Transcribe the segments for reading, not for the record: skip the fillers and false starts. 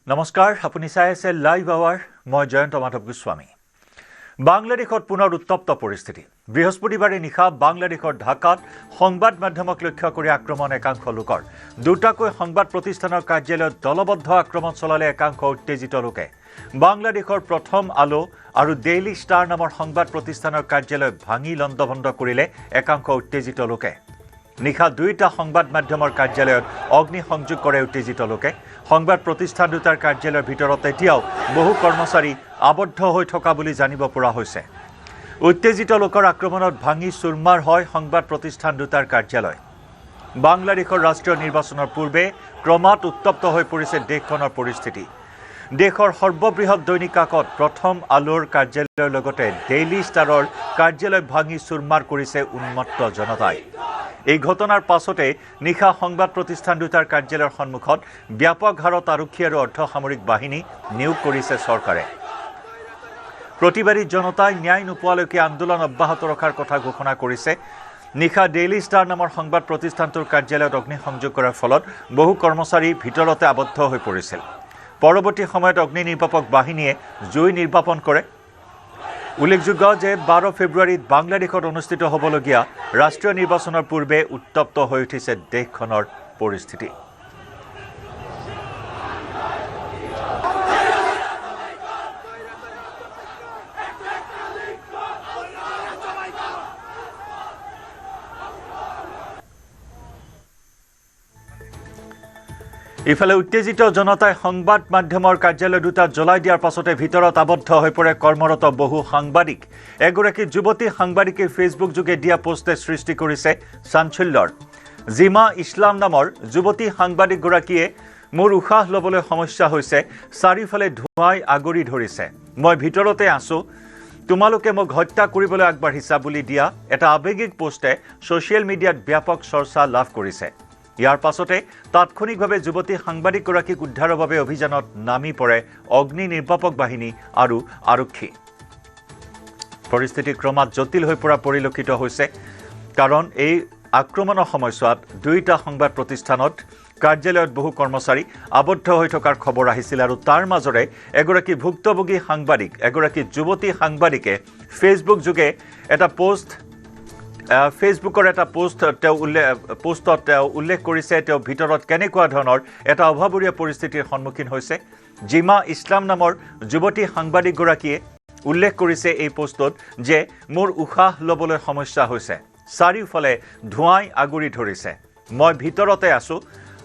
নমস্কাৰ আপুনি চাই আছে লাইভ আৱাৰ মই জয়ন্ত মাধৱ গোস্বামী বাংলাদেশত পুনৰ উত্তপ্ত পৰিস্থিতি বৃহস্পতিবাৰে নিশা বাংলাদেশৰ ঢাকাত সংবাদ মাধ্যমক লক্ষ্য কৰি আক্ৰমণ একাংশ লোকৰ দুটাকৈ সংবাদ প্ৰতিষ্ঠানৰ কাৰ্যালয়ত দলবদ্ধ আক্ৰমণ চলালে একাংশ উত্তেজিত লোকে বাংলাদেশৰ প্ৰথম আলো আৰু ডেইলি ষ্টাৰ নামৰ সংবাদ প্ৰতিষ্ঠানৰ কাৰ্যালয় ভাঙি লণ্ডভণ্ড কৰিলে একাংশ উত্তেজিত লোকে নিশা দুইটা সংবাদ মাধ্যমৰ কাৰ্যালয়ত অগ্নি সংযোগ কৰে উত্তেজিত লোকে সংবাদ প্ৰতিষ্ঠান দুটাৰ কাৰ্যালয়ৰ ভিতৰত এতিয়াও বহু কৰ্মচাৰী আবদ্ধ হৈ থকা বুলি জানিব পৰা হৈছে উত্তেজিত লোকৰ আক্ৰমণত ভাঙি চুৰমাৰ হয় সংবাদ প্ৰতিষ্ঠান দুটাৰ কাৰ্যালয় বাংলাদেশৰ ৰাষ্ট্ৰীয় নিৰ্বাচনৰ পূৰ্বে ক্ৰমাৎ উত্তপ্ত হৈ পৰিছে দেশখনৰ পৰিস্থিতি দেশৰ সৰ্ববৃহৎ দৈনিক কাকত প্ৰথম আলোৰ কাৰ্যালয়ৰ লগতে ডেইলি ষ্টাৰৰ কাৰ্যালয় ভাঙি চুৰমাৰ কৰিছে উন্মত্ত জনতাই এই ঘটনাৰ পাছতে নিশা সংবাদ প্ৰতিষ্ঠান দুটাৰ কাৰ্যালয়ৰ সন্মুখত ব্যাপক হাৰত আৰক্ষী আৰু অৰ্ধসামৰিক বাহিনী নিয়োগ কৰিছে চৰকাৰে প্ৰতিবাদী জনতাই ন্যায় নোপোৱালৈকে আন্দোলন অব্যাহত ৰখাৰ কথা ঘোষণা কৰিছে নিশা ডেইলি ষ্টাৰ নামৰ সংবাদ প্ৰতিষ্ঠানটোৰ কাৰ্যালয়ত অগ্নি সংযোগ কৰাৰ ফলত বহু কৰ্মচাৰী ভিতৰতে আবদ্ধ হৈ পৰিছিল পৰৱৰ্তী সময়ত অগ্নি নিৰ্বাপক বাহিনীয়ে জুই নিৰ্বাপন কৰে উল্লেখযোগ্য যে 12 ফেব্ৰুৱাৰীত বাংলাদেশত অনুষ্ঠিত হ'বলগীয়া ৰাষ্ট্ৰীয় নিৰ্বাচনৰ পূৰ্বে উত্তপ্ত হৈ উঠিছে দেশখনৰ পৰিস্থিতি ইফালে উত্তেজিত জনতাই সংবাদ মাধ্যমৰ কাৰ্যালয় দুটা জ্বলাই দিয়াৰ পাছতে ভিতৰত আবদ্ধ হৈ পৰে কৰ্মৰত বহু সাংবাদিক এগৰাকী যুৱতী সাংবাদিকে ফেচবুক যোগে দিয়া পোষ্টে সৃষ্টি কৰিছে চাঞ্চল্যৰ জিমা ইছলাম নামৰ যুৱতী সাংবাদিকগৰাকীয়ে মোৰ উশাহ ল'বলৈ সমস্যা হৈছে চাৰিফালে ধোঁৱাই আগৰি ধৰিছে মই ভিতৰতে আছো তোমালোকে মোক হত্যা কৰিবলৈ আগবাঢ়িছা বুলি দিয়া এটা আৱেগিক পোষ্টে ছ'চিয়েল মিডিয়াত ব্যাপক চৰ্চা লাভ কৰিছে ইয়াৰ পাছতে তাৎক্ষণিকভাৱে যুৱতী সাংবাদিকগৰাকীক উদ্ধাৰৰ বাবে অভিযানত নামি পৰে অগ্নি নিৰ্বাপক বাহিনী আৰু আৰক্ষী পৰিস্থিতি ক্ৰমাৎ জটিল হৈ পৰা পৰিলক্ষিত হৈছে কাৰণ এই আক্ৰমণৰ সময়ছোৱাত দুইটা সংবাদ প্ৰতিষ্ঠানত কাৰ্যালয়ত বহু কৰ্মচাৰী আবদ্ধ হৈ থকাৰ খবৰ আহিছিল আৰু তাৰ মাজৰে এগৰাকী ভুক্তভোগী সাংবাদিক এগৰাকী যুৱতী সাংবাদিকে ফেচবুক যোগে এটা পোষ্ট ফেচবুকৰ এটা পোষ্টত উল্লেখ কৰিছে তেওঁ ভিতৰত কেনেকুৱা ধৰণৰ এটা অভাৱনীয় পৰিস্থিতিৰ সন্মুখীন হৈছে জিমা ইছলাম নামৰ যুৱতী সাংবাদিকগৰাকীয়ে উল্লেখ কৰিছে এই পোষ্টত যে মোৰ উশাহ ল'বলৈ সমস্যা হৈছে চাৰিওফালে ধোঁৱাই আগৰি ধৰিছে মই ভিতৰতে আছো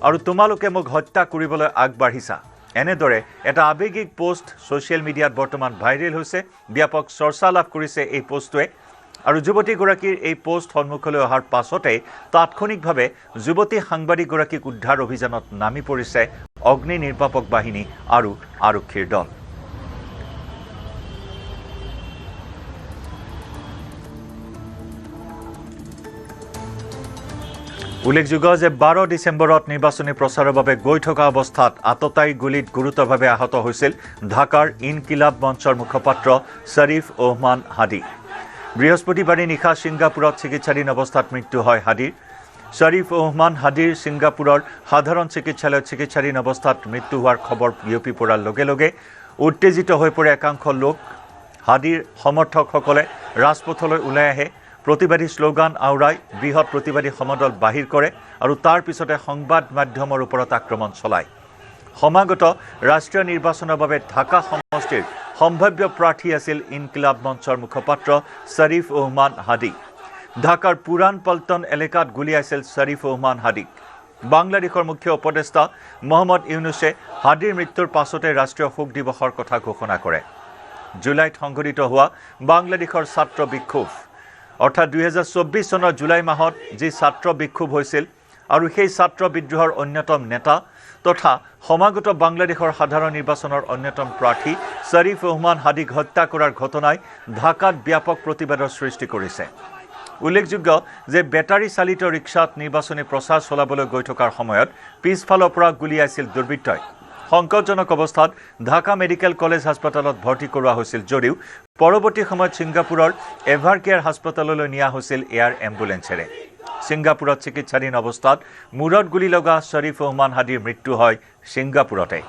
আৰু তোমালোকে মোক হত্যা কৰিবলৈ আগবাঢ়িছা এনেদৰে এটা আৱেগিক পোষ্ট ছ'চিয়েল মিডিয়াত বৰ্তমান ভাইৰেল হৈছে ব্যাপক চৰ্চা লাভ কৰিছে এই পোষ্টটোৱে আৰু যুৱতীগৰাকীৰ এই পোষ্ট সন্মুখলৈ অহাৰ পাছতে তাৎক্ষণিকভাৱে যুৱতী সাংবাদিকগৰাকীক উদ্ধাৰ অভিযানত নামি পৰিছে অগ্নি নিৰ্বাপক বাহিনী আৰু আৰক্ষীৰ দল উল্লেখযোগ্য যে 12 ডিচেম্বৰত নিৰ্বাচনী প্ৰচাৰৰ বাবে গৈ থকা অৱস্থাত আততায়ী গুলীত গুৰুতৰভাৱে আহত হৈছিল ঢাকাৰ ইনকিলাব মঞ্চৰ মুখপাত্ৰ শ্বৰীফ ওহমান হাদি বৃহস্পতিবাৰে নিশা ছিংগাপুৰত চিকিৎসাধীন অৱস্থাত মৃত্যু হয় হাদিৰ শ্বৰীফ ওহমান হাদিৰ ছিংগাপুৰৰ সাধাৰণ চিকিৎসালয়ত চিকিৎসাধীন অৱস্থাত মৃত্যু হোৱাৰ খবৰ বিয়পি পৰাৰ লগে লগে উত্তেজিত হৈ পৰে একাংশ লোক হাদিৰ সমৰ্থকসকলে ৰাজপথলৈ ওলাই আহে প্ৰতিবাদী শ্লোগান আওৰাই বৃহৎ প্ৰতিবাদী সমদল বাহিৰ কৰে আৰু তাৰ পিছতে সংবাদ মাধ্যমৰ ওপৰত আক্ৰমণ চলায় সমাগত ৰাষ্ট্ৰীয় নিৰ্বাচনৰ বাবে ঢাকা সমষ্টিৰ সম্ভাৱ্য প্ৰাৰ্থী আছিল ইনকিলাব মঞ্চৰ মুখপাত্ৰ শ্বৰীফ ওহমান হাদি ঢাকাৰ পুৰাণ পল্টন এলেকাত গুলীয়াইছিল শ্বৰীফ ওহমান হাদিক বাংলাদেশৰ মুখ্য উপদেষ্টা মহম্মদ ইউনুছে হাদিৰ মৃত্যুৰ পাছতে ৰাষ্ট্ৰীয় শোক দিৱসৰ কথা ঘোষণা কৰে জুলাইত সংঘটিত হোৱা বাংলাদেশৰ ছাত্ৰ বিক্ষোভ অৰ্থাৎ 2024 চনৰ জুলাই মাহত যি ছাত্ৰ বিক্ষোভ হৈছিল আৰু সেই ছাত্ৰ বিদ্ৰোহৰ অন্যতম নেতা তথা সমাগত বাংলাদেশৰ সাধাৰণ নিৰ্বাচনৰ অন্যতম প্ৰাৰ্থী শ্বৰীফ ওহমান হাদিক হত্যা কৰাৰ ঘটনাই ঢাকাত ব্যাপক প্ৰতিবাদৰ সৃষ্টি কৰিছে উল্লেখযোগ্য যে বেটাৰী চালিত ৰিক্সাত নিৰ্বাচনী প্ৰচাৰ চলাবলৈ গৈ থকাৰ সময়ত পিছফালৰ পৰা গুলীয়াইছিল দুৰ্বৃত্তই সংকটজনক অৱস্থাত ঢাকা মেডিকেল কলেজ হাস্পতালত ভৰ্তি কৰোৱা হৈছিল যদিও পৰৱৰ্তী সময়ত ছিংগাপুৰৰ এভাৰকেয়াৰ হাস্পতাললৈ নিয়া হৈছিল এয়াৰ এম্বুলেন্সেৰে ছিংগাপুৰত চিকিৎসাধীন অৱস্থাত মূৰত গুলি লগা শ্বৰীফ ওহমান হাদিৰ মৃত্যু হয় ছিংগাপুৰতে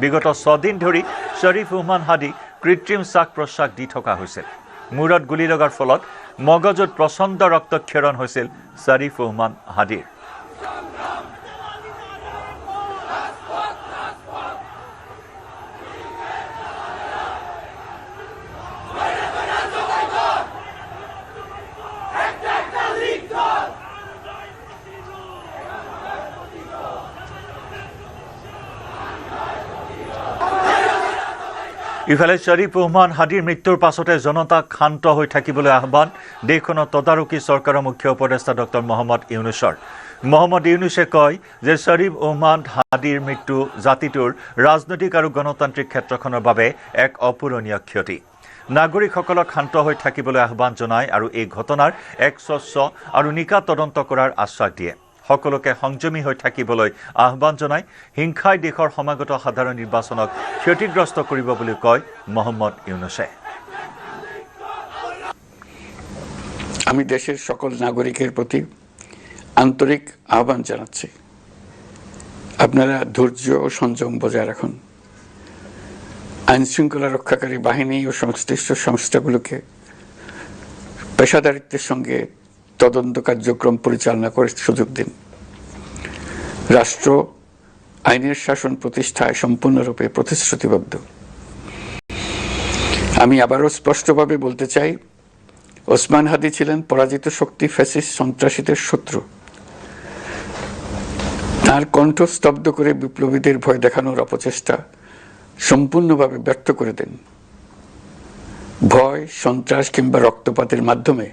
বিগত 6 দিন ধৰি শ্বৰীফ ওহমান হাদি কৃত্ৰিম শ্বাস প্ৰশ্বাস দি থকা হৈছিল মূৰত গুলি লগাৰ ফলত মগজুত প্ৰচণ্ড ৰক্তক্ষৰণ হৈছিল শ্বৰীফ ওহমান হাদিৰ ইফালে শ্বৰীফ ওহমান হাদিৰ মৃত্যুৰ পাছতে জনতাক শান্ত হৈ থাকিবলৈ আহ্বান দেশখনৰ তদাৰকী চৰকাৰৰ মুখ্য উপদেষ্টা ডক্টৰ মহম্মদ ইউনুছৰ মহম্মদ ইউনুছে কয় যে শ্বৰীফ ওহমান হাদিৰ মৃত্যু জাতিটোৰ ৰাজনৈতিক আৰু গণতান্ত্ৰিক ক্ষেত্ৰখনৰ বাবে এক অপূৰণীয় ক্ষতি নাগৰিকসকলক শান্ত হৈ থাকিবলৈ আহ্বান জনায় আৰু এই ঘটনাৰ এক স্বচ্ছ আৰু নিকা তদন্ত কৰাৰ আশ্বাস দিয়ে সকলোকে সংযমী হৈ থাকিবলৈ আহ্বান জনায় হিংসাই দেশৰ সমাগত সাধাৰণ নিৰ্বাচনক ক্ষতিগ্ৰস্ত কৰিব বুলি কয় মহম্মদ ইউনুছে আমি দেশের সকল নাগরিকের প্রতি আন্তরিক আহ্বান জানাচ্ছি আপনারা ধৈর্য ও সংযম বজায় রাখুন আইন শৃঙ্খলা রক্ষাকারী বাহিনী ও সংশ্লিষ্ট সংস্থাগুলোকে পেশাদারিত্বের সঙ্গে তদন্ত কার্যক্রম পরিচালনা করার সুযোগ দিন রাষ্ট্র আইনের শাসন প্রতিষ্ঠায় সম্পূর্ণরূপে প্রতিশ্রুতিবদ্ধ আমি আবারও স্পষ্টভাবে বলতে চাই ওসমান হাদি ছিলেন পরাজিত শক্তি ফ্যাসিস্ট সন্ত্রাসীদের শত্রু তার কণ্ঠ স্তব্ধ করে বিপ্লবীদের ভয় দেখানোর অপচেষ্টা সম্পূর্ণভাবে ব্যর্থ করে দেন ভয় সন্ত্রাস কিংবা রক্তপাতের মাধ্যমে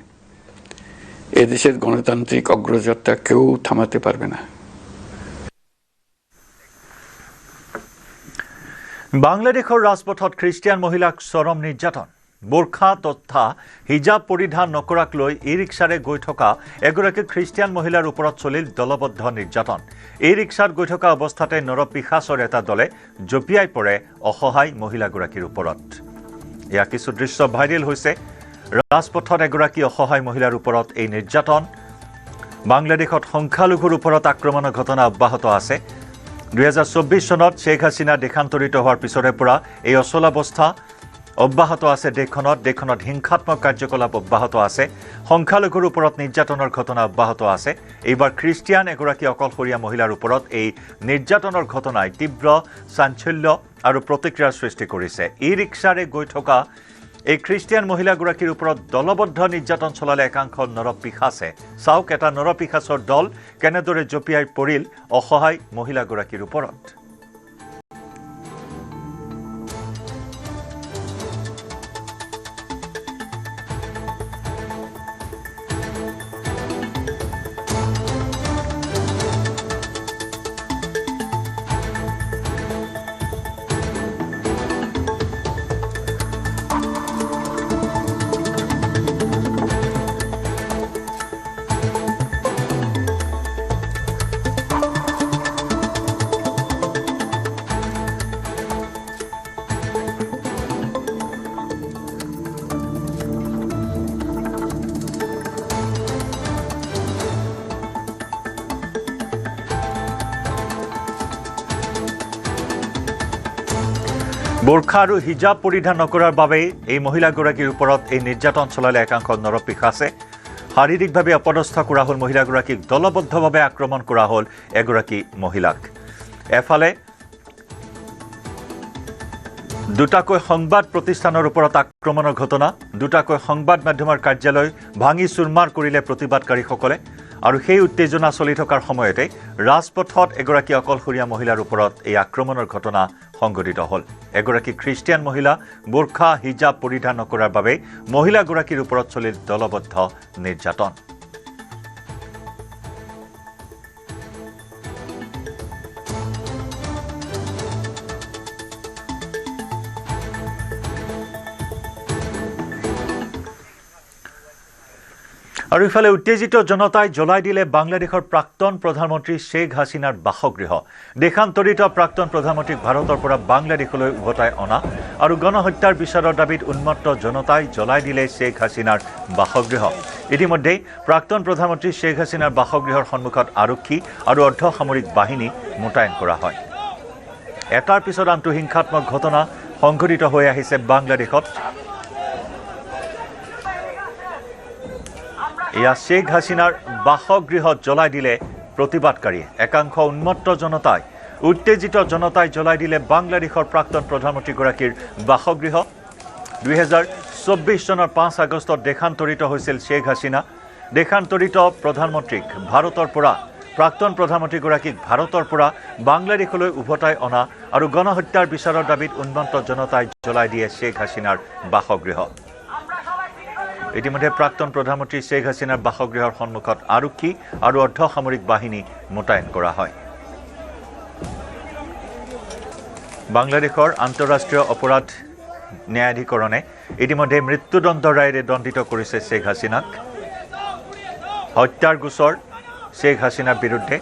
এদেশের গণতান্ত্রিক অগ্রযাত্রা কেউ থামাতে পারবে না বাংলাদেশৰ ৰাজপথত খ্ৰীষ্টিয়ান মহিলাক চৰম নিৰ্যাতন বোৰখা তথা হিজাব পৰিধান নকৰাক লৈ ই ৰিক্সাৰে গৈ থকা এগৰাকী খ্ৰীষ্টিয়ান মহিলাৰ ওপৰত চলিল দলবদ্ধ নিৰ্যাতন এই ৰিক্সাত গৈ থকা অৱস্থাতে নৰপিশাচৰ এটা দলে জঁপিয়াই পৰে অসহায় মহিলাগৰাকীৰ ওপৰত এয়া কিছু দৃশ্য ভাইৰেল হৈছে ৰাজপথত এগৰাকী অসহায় মহিলাৰ ওপৰত এই নিৰ্যাতন বাংলাদেশত সংখ্যালঘুৰ ওপৰত আক্ৰমণৰ ঘটনা অব্যাহত আছে 2024 চনত শেখ হাছিনা দেশান্তৰিত হোৱাৰ পিছৰে পৰা এই অচলাৱস্থা অব্যাহত আছে দেশখনত হিংসাত্মক কাৰ্যকলাপ অব্যাহত আছে সংখ্যালঘুৰ ওপৰত নিৰ্যাতনৰ ঘটনা অব্যাহত আছে এইবাৰ খ্ৰীষ্টিয়ান এগৰাকী অকলশৰীয়া মহিলাৰ ওপৰত এই নিৰ্যাতনৰ ঘটনাই তীব্ৰ চাঞ্চল্য আৰু প্ৰতিক্ৰিয়াৰ সৃষ্টি কৰিছে ই ৰিক্সাৰে গৈ থকা এই খ্ৰীষ্টিয়ান মহিলাগৰাকীৰ ওপৰত দলবদ্ধ নিৰ্যাতন চলালে একাংশ নৰপিশাচে চাওক এটা নৰপিশাচৰ দল কেনেদৰে জঁপিয়াই পৰিল অসহায় মহিলাগৰাকীৰ ওপৰত বোৰখা আৰু হিজাব পৰিধান নকৰাৰ বাবে এই মহিলাগৰাকীৰ ওপৰত এই নিৰ্যাতন চলালে একাংশ নৰপিশাচে শাৰীৰিকভাৱে অপদস্থ কৰা হ'ল মহিলাগৰাকীক দলবদ্ধভাৱে আক্ৰমণ কৰা হ'ল এগৰাকী মহিলাক এফালে দুটাকৈ সংবাদ প্ৰতিষ্ঠানৰ ওপৰত আক্ৰমণৰ ঘটনা দুটাকৈ সংবাদ মাধ্যমৰ কাৰ্যালয় ভাঙি চুৰমাৰ কৰিলে প্ৰতিবাদকাৰীসকলে আৰু সেই উত্তেজনা চলি থকাৰ সময়তে ৰাজপথত এগৰাকী অকলশৰীয়া মহিলাৰ ওপৰত এই আক্ৰমণৰ ঘটনা সংঘটিত হ'ল এগৰাকী খ্ৰীষ্টিয়ান মহিলা বোৰখা হিজাব পৰিধান নকৰাৰ বাবে মহিলাগৰাকীৰ ওপৰত চলিল দলবদ্ধ নিৰ্যাতন আৰু ইফালে উত্তেজিত জনতাই জ্বলাই দিলে বাংলাদেশৰ প্ৰাক্তন প্ৰধানমন্ত্ৰী শেখ হাছিনাৰ বাসগৃহ দেশান্তৰিত প্ৰাক্তন প্ৰধানমন্ত্ৰীক ভাৰতৰ পৰা বাংলাদেশলৈ উভতাই অনা আৰু গণহত্যাৰ বিচাৰৰ দাবীত উন্মত্ত জনতাই জ্বলাই দিলে শেখ হাছিনাৰ বাসগৃহ ইতিমধ্যে প্ৰাক্তন প্ৰধানমন্ত্ৰী শেখ হাছিনাৰ বাসগৃহৰ সন্মুখত আৰক্ষী আৰু অৰ্ধসামৰিক বাহিনী মোতায়েন কৰা হয় এটাৰ পিছত আনটো হিংসাত্মক ঘটনা সংঘটিত হৈ আহিছে বাংলাদেশত। এয়া শ্বেখ হাছিনাৰ বাসগৃহ জ্বলাই দিলে প্ৰতিবাদকাৰীয়ে। একাংশ উন্মত্ত জনতাই উত্তেজিত জনতাই জ্বলাই দিলে বাংলাদেশৰ প্ৰাক্তন প্ৰধানমন্ত্ৰীগৰাকীৰ বাসগৃহ। 2024 চনৰ 5 আগষ্টত দেশান্তৰিত হৈছিল শ্বেখ হাছিনা। দেশান্তৰিত প্ৰধানমন্ত্ৰীক ভাৰতৰ পৰা প্ৰাক্তন প্ৰধানমন্ত্ৰীগৰাকীক ভাৰতৰ পৰা বাংলাদেশলৈ উভতাই অনা আৰু গণহত্যাৰ বিচাৰৰ দাবীত উন্মত্ত জনতাই জ্বলাই দিয়ে শ্বেখ হাছিনাৰ বাসগৃহ। ইতিমধ্যে প্ৰাক্তন প্ৰধানমন্ত্ৰী শ্বেখ হাছিনাৰ বাসগৃহৰ সন্মুখত আৰক্ষী আৰু অৰ্ধসামৰিক বাহিনী মোতায়েন কৰা হয়। বাংলাদেশৰ আন্তঃৰাষ্ট্ৰীয় অপৰাধ ন্যায়াধিকৰণে ইতিমধ্যে মৃত্যুদণ্ড ৰায়েৰে দণ্ডিত কৰিছে শ্বেখ হাছিনাক। হত্যাৰ গোচৰ শ্বেখ হাছিনাৰ বিৰুদ্ধে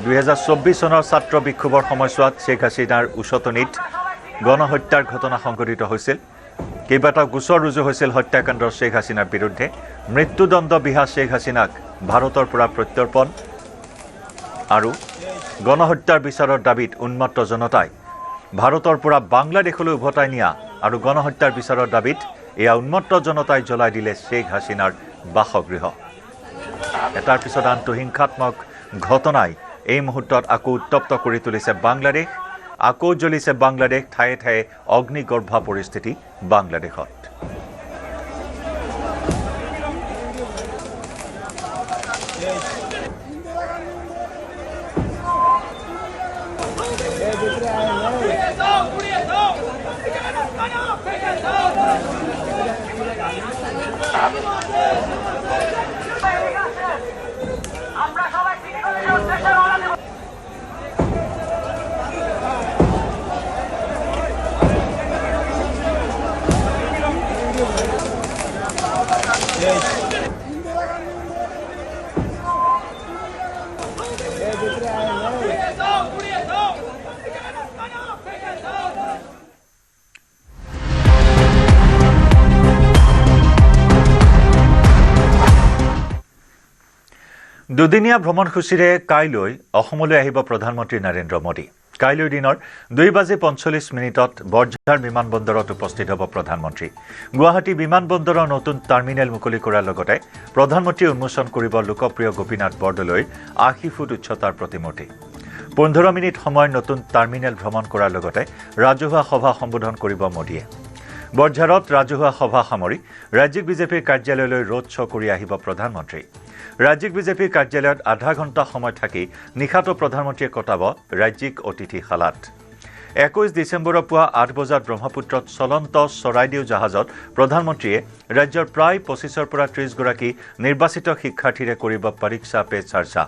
2024 চনৰ ছাত্ৰ বিক্ষোভৰ সময়ছোৱাত শ্বেখ হাছিনাৰ উচতনিত গণহত্যাৰ ঘটনা সংঘটিত হৈছিল। কেইবাটাও গোচৰ ৰুজু হৈছিল হত্যাকাণ্ডৰ শ্বেখ হাছিনাৰ বিৰুদ্ধে। মৃত্যুদণ্ড বিহা শ্বেখ হাছিনাক ভাৰতৰ পৰা প্ৰত্যৰ্পণ আৰু গণহত্যাৰ বিচাৰৰ দাবীত উন্মত্ত জনতাই ভাৰতৰ পৰা বাংলাদেশলৈ উভতাই নিয়া আৰু গণহত্যাৰ বিচাৰৰ দাবীত এয়া উন্মত্ত জনতাই জ্বলাই দিলে শ্বেখ হাছিনাৰ বাসগৃহ। এটাৰ পিছত আনটো হিংসাত্মক ঘটনাই এই মুহূৰ্তত আকৌ উত্তপ্ত কৰি তুলিছে বাংলাদেশ। আকৌ জ্বলিছে বাংলাদেশ। ঠায়ে ঠায়ে অগ্নিগৰ্ভা পৰিস্থিতি বাংলাদেশত। দুদিনীয়া ভ্ৰমণসূচীৰে কাইলৈ অসমলৈ আহিব প্ৰধানমন্ত্ৰী নৰেন্দ্ৰ মোদী। কাইলৈ দিনৰ 2:45 বৰঝাৰ বিমানবন্দৰত উপস্থিত হ'ব প্ৰধানমন্ত্ৰী। গুৱাহাটী বিমানবন্দৰৰ নতুন টাৰ্মিনেল মুকলি কৰাৰ লগতে প্ৰধানমন্ত্ৰীয়ে উন্মোচন কৰিব লোকপ্ৰিয় গোপীনাথ বৰদলৈৰ 80 ফুট উচ্চতাৰ প্ৰতিমূৰ্তি। 15 মিনিট সময়ৰ নতুন টাৰ্মিনেল ভ্ৰমণ কৰাৰ লগতে ৰাজহুৱা সভা সম্বোধন কৰিব মোদীয়ে। বৰঝাৰত ৰাজহুৱা সভা সামৰি ৰাজ্যিক বিজেপিৰ কাৰ্যালয়লৈ ৰোড শ্ব' কৰি আহিব প্ৰধানমন্ত্ৰী। ৰাজ্যিক বিজেপিৰ কাৰ্যালয়ত আধা ঘণ্টা সময় থাকি নিশাটো প্ৰধানমন্ত্ৰীয়ে কটাব ৰাজ্যিক অতিথিশালাত। 21 ডিচেম্বৰৰ পুৱা 8 বজাত ব্ৰহ্মপুত্ৰত চলন্ত চৰাইদেউ জাহাজত প্ৰধানমন্ত্ৰীয়ে ৰাজ্যৰ প্ৰায় 25 পৰা 30 গৰাকী নিৰ্বাচিত শিক্ষাৰ্থীৰে কৰিব পৰীক্ষা পে চৰ্চা।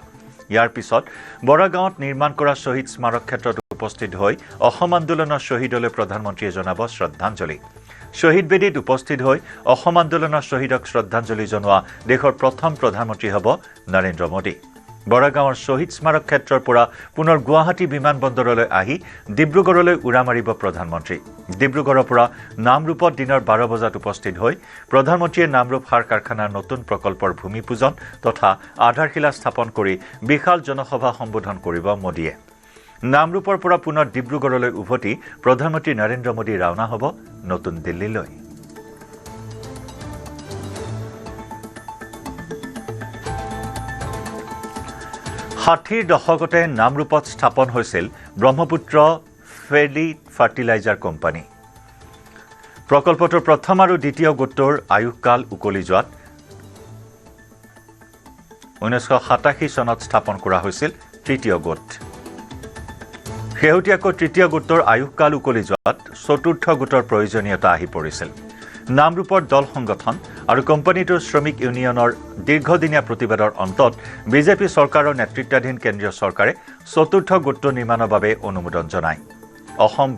ইয়াৰ পিছত বৰাগাঁৱত নিৰ্মাণ কৰা শ্বহীদ স্মাৰক ক্ষেত্ৰত উপস্থিত হৈ অসম আন্দোলনৰ শ্বহীদলৈ প্ৰধানমন্ত্ৰীয়ে জনাব শ্ৰদ্ধাঞ্জলি। শ্বহীদ বেদীত উপস্থিত হৈ অসম আন্দোলনৰ শ্বহীদক শ্ৰদ্ধাঞ্জলি জনোৱা দেশৰ প্ৰথম প্ৰধানমন্ত্ৰী হ'ব নৰেন্দ্ৰ মোদী। বৰাগাঁৱৰ শ্বহীদ স্মাৰক ক্ষেত্ৰৰ পৰা পুনৰ গুৱাহাটী বিমানবন্দৰলৈ আহি ডিব্ৰুগড়লৈ উৰা মাৰিব প্ৰধানমন্ত্ৰী। ডিব্ৰুগড়ৰ পৰা নামৰূপত দিনৰ 12 বজাত উপস্থিত হৈ প্ৰধানমন্ত্ৰীয়ে নামৰূপ সাৰ কাৰখানাৰ নতুন প্ৰকল্পৰ ভূমি পূজন তথা আধাৰশিলা স্থাপন কৰি বিশাল জনসভা সম্বোধন কৰিব মোদীয়ে। নামৰূপৰ পৰা পুনৰ ডিব্ৰুগড়লৈ উভতি প্ৰধানমন্ত্ৰী নৰেন্দ্ৰ মোদী ৰাওনা হ'ব নতুন দিল্লীলৈ। ষাঠিৰ দশকতে নামৰূপত স্থাপন হৈছিল ব্ৰহ্মপুত্ৰ ফেৰী ফাৰ্টিলাইজাৰ কোম্পানী। প্ৰকল্পটোৰ প্ৰথম আৰু দ্বিতীয় গোটটোৰ আয়ুসকাল উকলি যোৱাত 1987 চনত স্থাপন কৰা হৈছিল তৃতীয় গোট। শেহতীয়াকৈ তৃতীয় গোটটোৰ আয়ুসকাল উকলি যোৱাত চতুৰ্থ গোটৰ প্ৰয়োজনীয়তা আহি পৰিছিল। নামৰূপৰ দল সংগঠন আৰু কোম্পানীটোৰ শ্ৰমিক ইউনিয়নৰ দীৰ্ঘদিনীয়া প্ৰতিবাদৰ অন্তত বিজেপি চৰকাৰৰ নেতৃত্বাধীন কেন্দ্ৰীয় চৰকাৰে চতুৰ্থ গোটটো নিৰ্মাণৰ বাবে অনুমোদন জনায়। Assam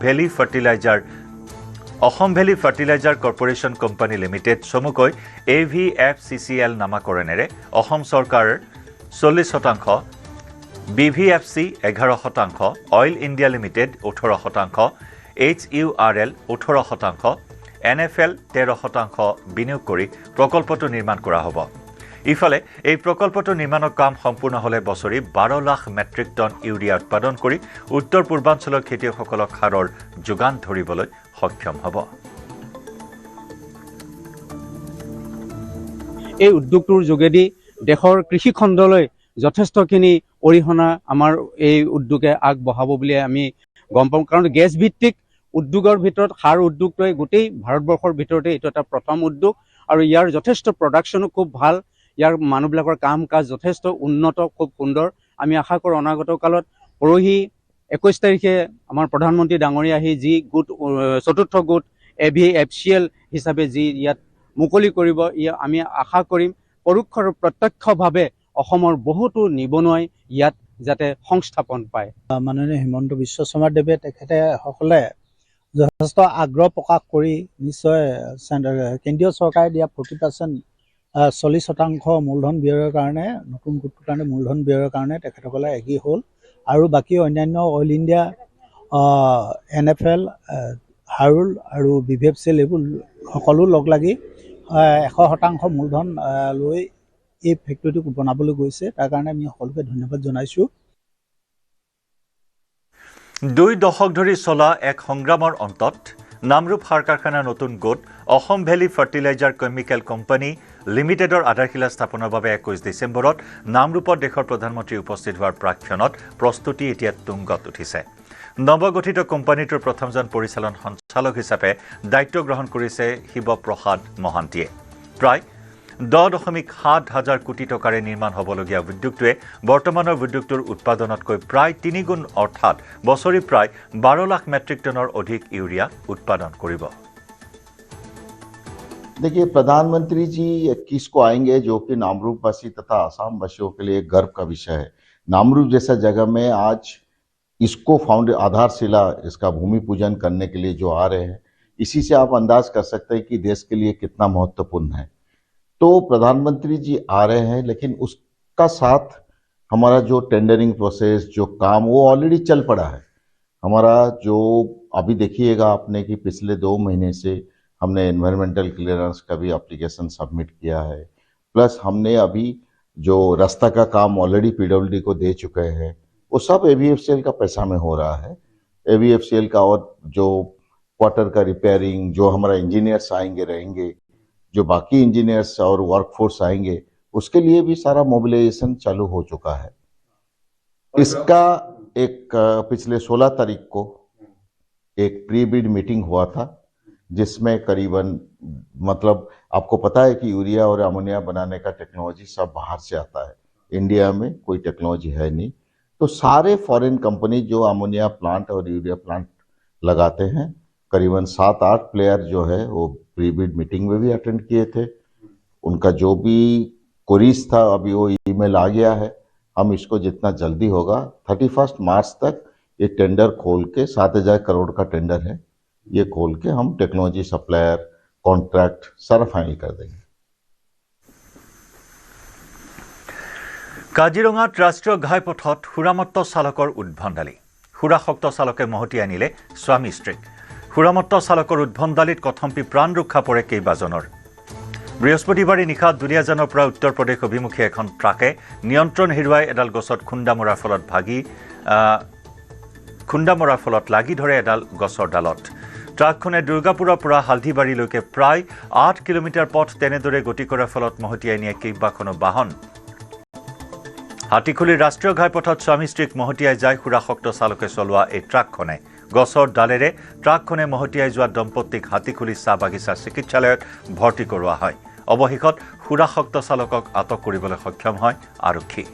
valley fertilizer corporation company limited চমুকৈ AVFCCL নামাকৰণেৰে অসম চৰকাৰৰ 40%, BVFC 11%, oil India limited 18%, HURL 18%, NFL 13% বিনিয়োগ কৰি প্ৰকল্পটো নিৰ্মাণ কৰা হ'ব। ইফালে এই প্ৰকল্পটোৰ নিৰ্মাণৰ কাম সম্পূৰ্ণ হ'লে বছৰি 12 লাখ মেট্ৰিক টন ইউৰিয়া উৎপাদন কৰি উত্তৰ পূৰ্বাঞ্চলৰ খেতিয়কসকলক সাৰৰ যোগান ধৰিবলৈ সক্ষম হ'ব। এই উদ্যোগটোৰ যোগেদি দেশৰ কৃষি খণ্ডলৈ যথেষ্টখিনি অৰিহণা আমাৰ এই উদ্যোগে আগবঢ়াব বুলি আমি গম পাওঁ, কাৰণ গেছ ভিত্তিক উদ্যোগৰ ভিতৰত সাৰ উদ্যোগটোৱে গোটেই ভাৰতবৰ্ষৰ ভিতৰতে এইটো এটা প্ৰথম উদ্যোগ আৰু ইয়াৰ যথেষ্ট প্ৰডাকশ্যনো খুব ভাল। ইয়াৰ মানুহবিলাকৰ কাম কাজ যথেষ্ট উন্নত, খুব সুন্দৰ। আমি আশা কৰোঁ অনাগত কালত পৰহি 21 তাৰিখে আমাৰ প্ৰধানমন্ত্ৰী ডাঙৰীয়া আহি যি গোট চতুৰ্থ গোট AVFCL হিচাপে যি ইয়াত মুকলি কৰিব, আমি আশা কৰিম পৰোক্ষ আৰু প্ৰত্যক্ষভাৱে অসমৰ বহুতো নিবনুৱাই ইয়াত যাতে সংস্থাপন পায়। মাননীয় হিমন্ত বিশ্ব শৰ্মাদেৱে তেখেতসকলে যথেষ্ট আগ্ৰহ প্ৰকাশ কৰি নিশ্চয় কেন্দ্ৰীয় চৰকাৰে দিয়া 40% 40% মূলধন ব্যয়ৰ কাৰণে, নতুন গোটটোৰ কাৰণে মূলধন ব্যয়ৰ কাৰণে তেখেতসকলে এগি হ'ল আৰু বাকী অন্যান্য অইল ইণ্ডিয়া, NFL, হাৰুল আৰু BVFCL এইবোৰ সকলো লগ লাগি 100% মূলধন লৈ এই ফেক্টৰীটো বনাবলৈ গৈছে। তাৰ কাৰণে আমি সকলোকে ধন্যবাদ জনাইছোঁ। 2 দশক ধৰি চলা এক সংগ্ৰামৰ অন্তত নামৰূপ সাৰ কাৰখানাৰ নতুন গোট Assam valley fertilizer chemical company লিমিটেডৰ আধাৰশিলা স্থাপনৰ বাবে 21 ডিচেম্বৰত নামৰূপত দেশৰ প্ৰধানমন্ত্ৰী উপস্থিত হোৱাৰ প্ৰাক্ষণত প্ৰস্তুতি এতিয়া তুংগত উঠিছে। নৱগঠিত কোম্পানীটোৰ প্ৰথমজন পৰিচালন সঞ্চালক হিচাপে দায়িত্ব গ্ৰহণ কৰিছে শিৱপ্ৰসাদ মহান্তিয়ে। প্ৰায় 10.7 হাজাৰ কোটি টকাৰে নিৰ্মাণ হ'বলগীয়া উদ্যোগটোৱে বৰ্তমানৰ উদ্যোগটোৰ উৎপাদনতকৈ প্ৰায় 3 গুণ অৰ্থাৎ বছৰি প্ৰায় 12 লাখ মেট্ৰিক টনৰ অধিক ইউৰিয়া উৎপাদন কৰিব। देखिए, प्रधानमंत्री जी 21 को आएंगे, जो कि नामरूपवासी तथा आसाम वासियों के लिए गर्व का विषय है। नामरूप जैसा जगह में आज इसको आधारशिला, इसका भूमि पूजन करने के लिए जो आ रहे हैं, इसी से आप अंदाज कर सकते हैं कि देश के लिए कितना महत्वपूर्ण है। तो प्रधानमंत्री जी आ रहे हैं, लेकिन उसका साथ हमारा जो टेंडरिंग प्रोसेस, जो काम, वो ऑलरेडी चल पड़ा है। हमारा जो अभी देखिएगा आपने कि पिछले 2 महीने से हमने एनवायरमेंटल क्लियरेंस का भी एप्लीकेशन सबमिट किया है, प्लस हमने अभी जो रास्ता का काम ऑलरेडी PWD को दे चुके हैं, वो सब AVFCL का पैसा में हो रहा है। AVFCL का और जो क्वार्टर का रिपेयरिंग, जो हमारा इंजीनियर्स आएंगे रहेंगे, जो बाकी इंजीनियर्स और वर्कफोर्स आएंगे, उसके लिए भी सारा मोबिलाइजेशन चालू हो चुका है। इसका एक पिछले 16 तारीख को एक प्री बिड मीटिंग हुआ था, जिसमें करीबन मतलब आपको पता है कि यूरिया और अमोनिया बनाने का टेक्नोलॉजी सब बाहर से आता है, इंडिया में कोई टेक्नोलॉजी है नहीं। तो सारे फॉरेन कंपनी जो अमोनिया प्लांट और यूरिया प्लांट लगाते हैं, करीबन 7-8 प्लेयर जो है वो प्री बिड मीटिंग में भी अटेंड किए थे। उनका जो भी क्वेरीज था अभी वो ईमेल आ गया है। हम इसको जितना जल्दी होगा 31 मार्च तक ये टेंडर खोल के 7,000 करोड़ का टेंडर है, ये खोल के हम टेक्नोलॉजी सप्लायर कॉन्ट्रैक्ट सारा फाइनल कर देंगे। কাজিৰঙাত ৰাষ্ট্ৰীয় ঘাইপথত সুৰামত্ত চালকৰ উদ্ভণ্ডালি। সুৰাসক্ত চালকে মহতি আনিলে স্বামী স্ত্ৰীক। সুৰামত্ত চালকৰ উদ্ভণ্ডালিত কথম্পি প্ৰাণ ৰক্ষা পৰে কেইবাজনৰ। বৃহস্পতিবাৰে নিশা দুলীয়াজানৰ পৰা উত্তৰ প্ৰদেশ অভিমুখী এখন ট্ৰাকে নিয়ন্ত্ৰণ হেৰুৱাই এডাল গছত খুন্দা মৰাৰ ফলত লাগি ধৰে এডাল গছৰ ডালত। ট্ৰাকখনে দুৰ্গাপুৰৰ পৰা হালধিবাৰীলৈকে প্ৰায় 8 কিলোমিটাৰ পথ তেনেদৰে গতি কৰাৰ ফলত মহতিয়াই নিয়ে কেইবাখনো বাহন। হাতীখুলিৰ ৰাষ্ট্ৰীয় ঘাইপথত স্বামী স্ত্ৰীক মহতিয়াই যায় সুৰাসক্ত চালকে চলোৱা এই ট্ৰাকখনে। গছৰ ডালেৰে ট্ৰাকখনে মহতিয়াই যোৱা দম্পতীক হাতীখুলি চাহ বাগিচাৰ চিকিৎসালয়ত ভৰ্তি কৰোৱা হয়। অৱশেষত সুৰাসক্ত চালকক আটক কৰিবলৈ সক্ষম হয় আৰক্ষী।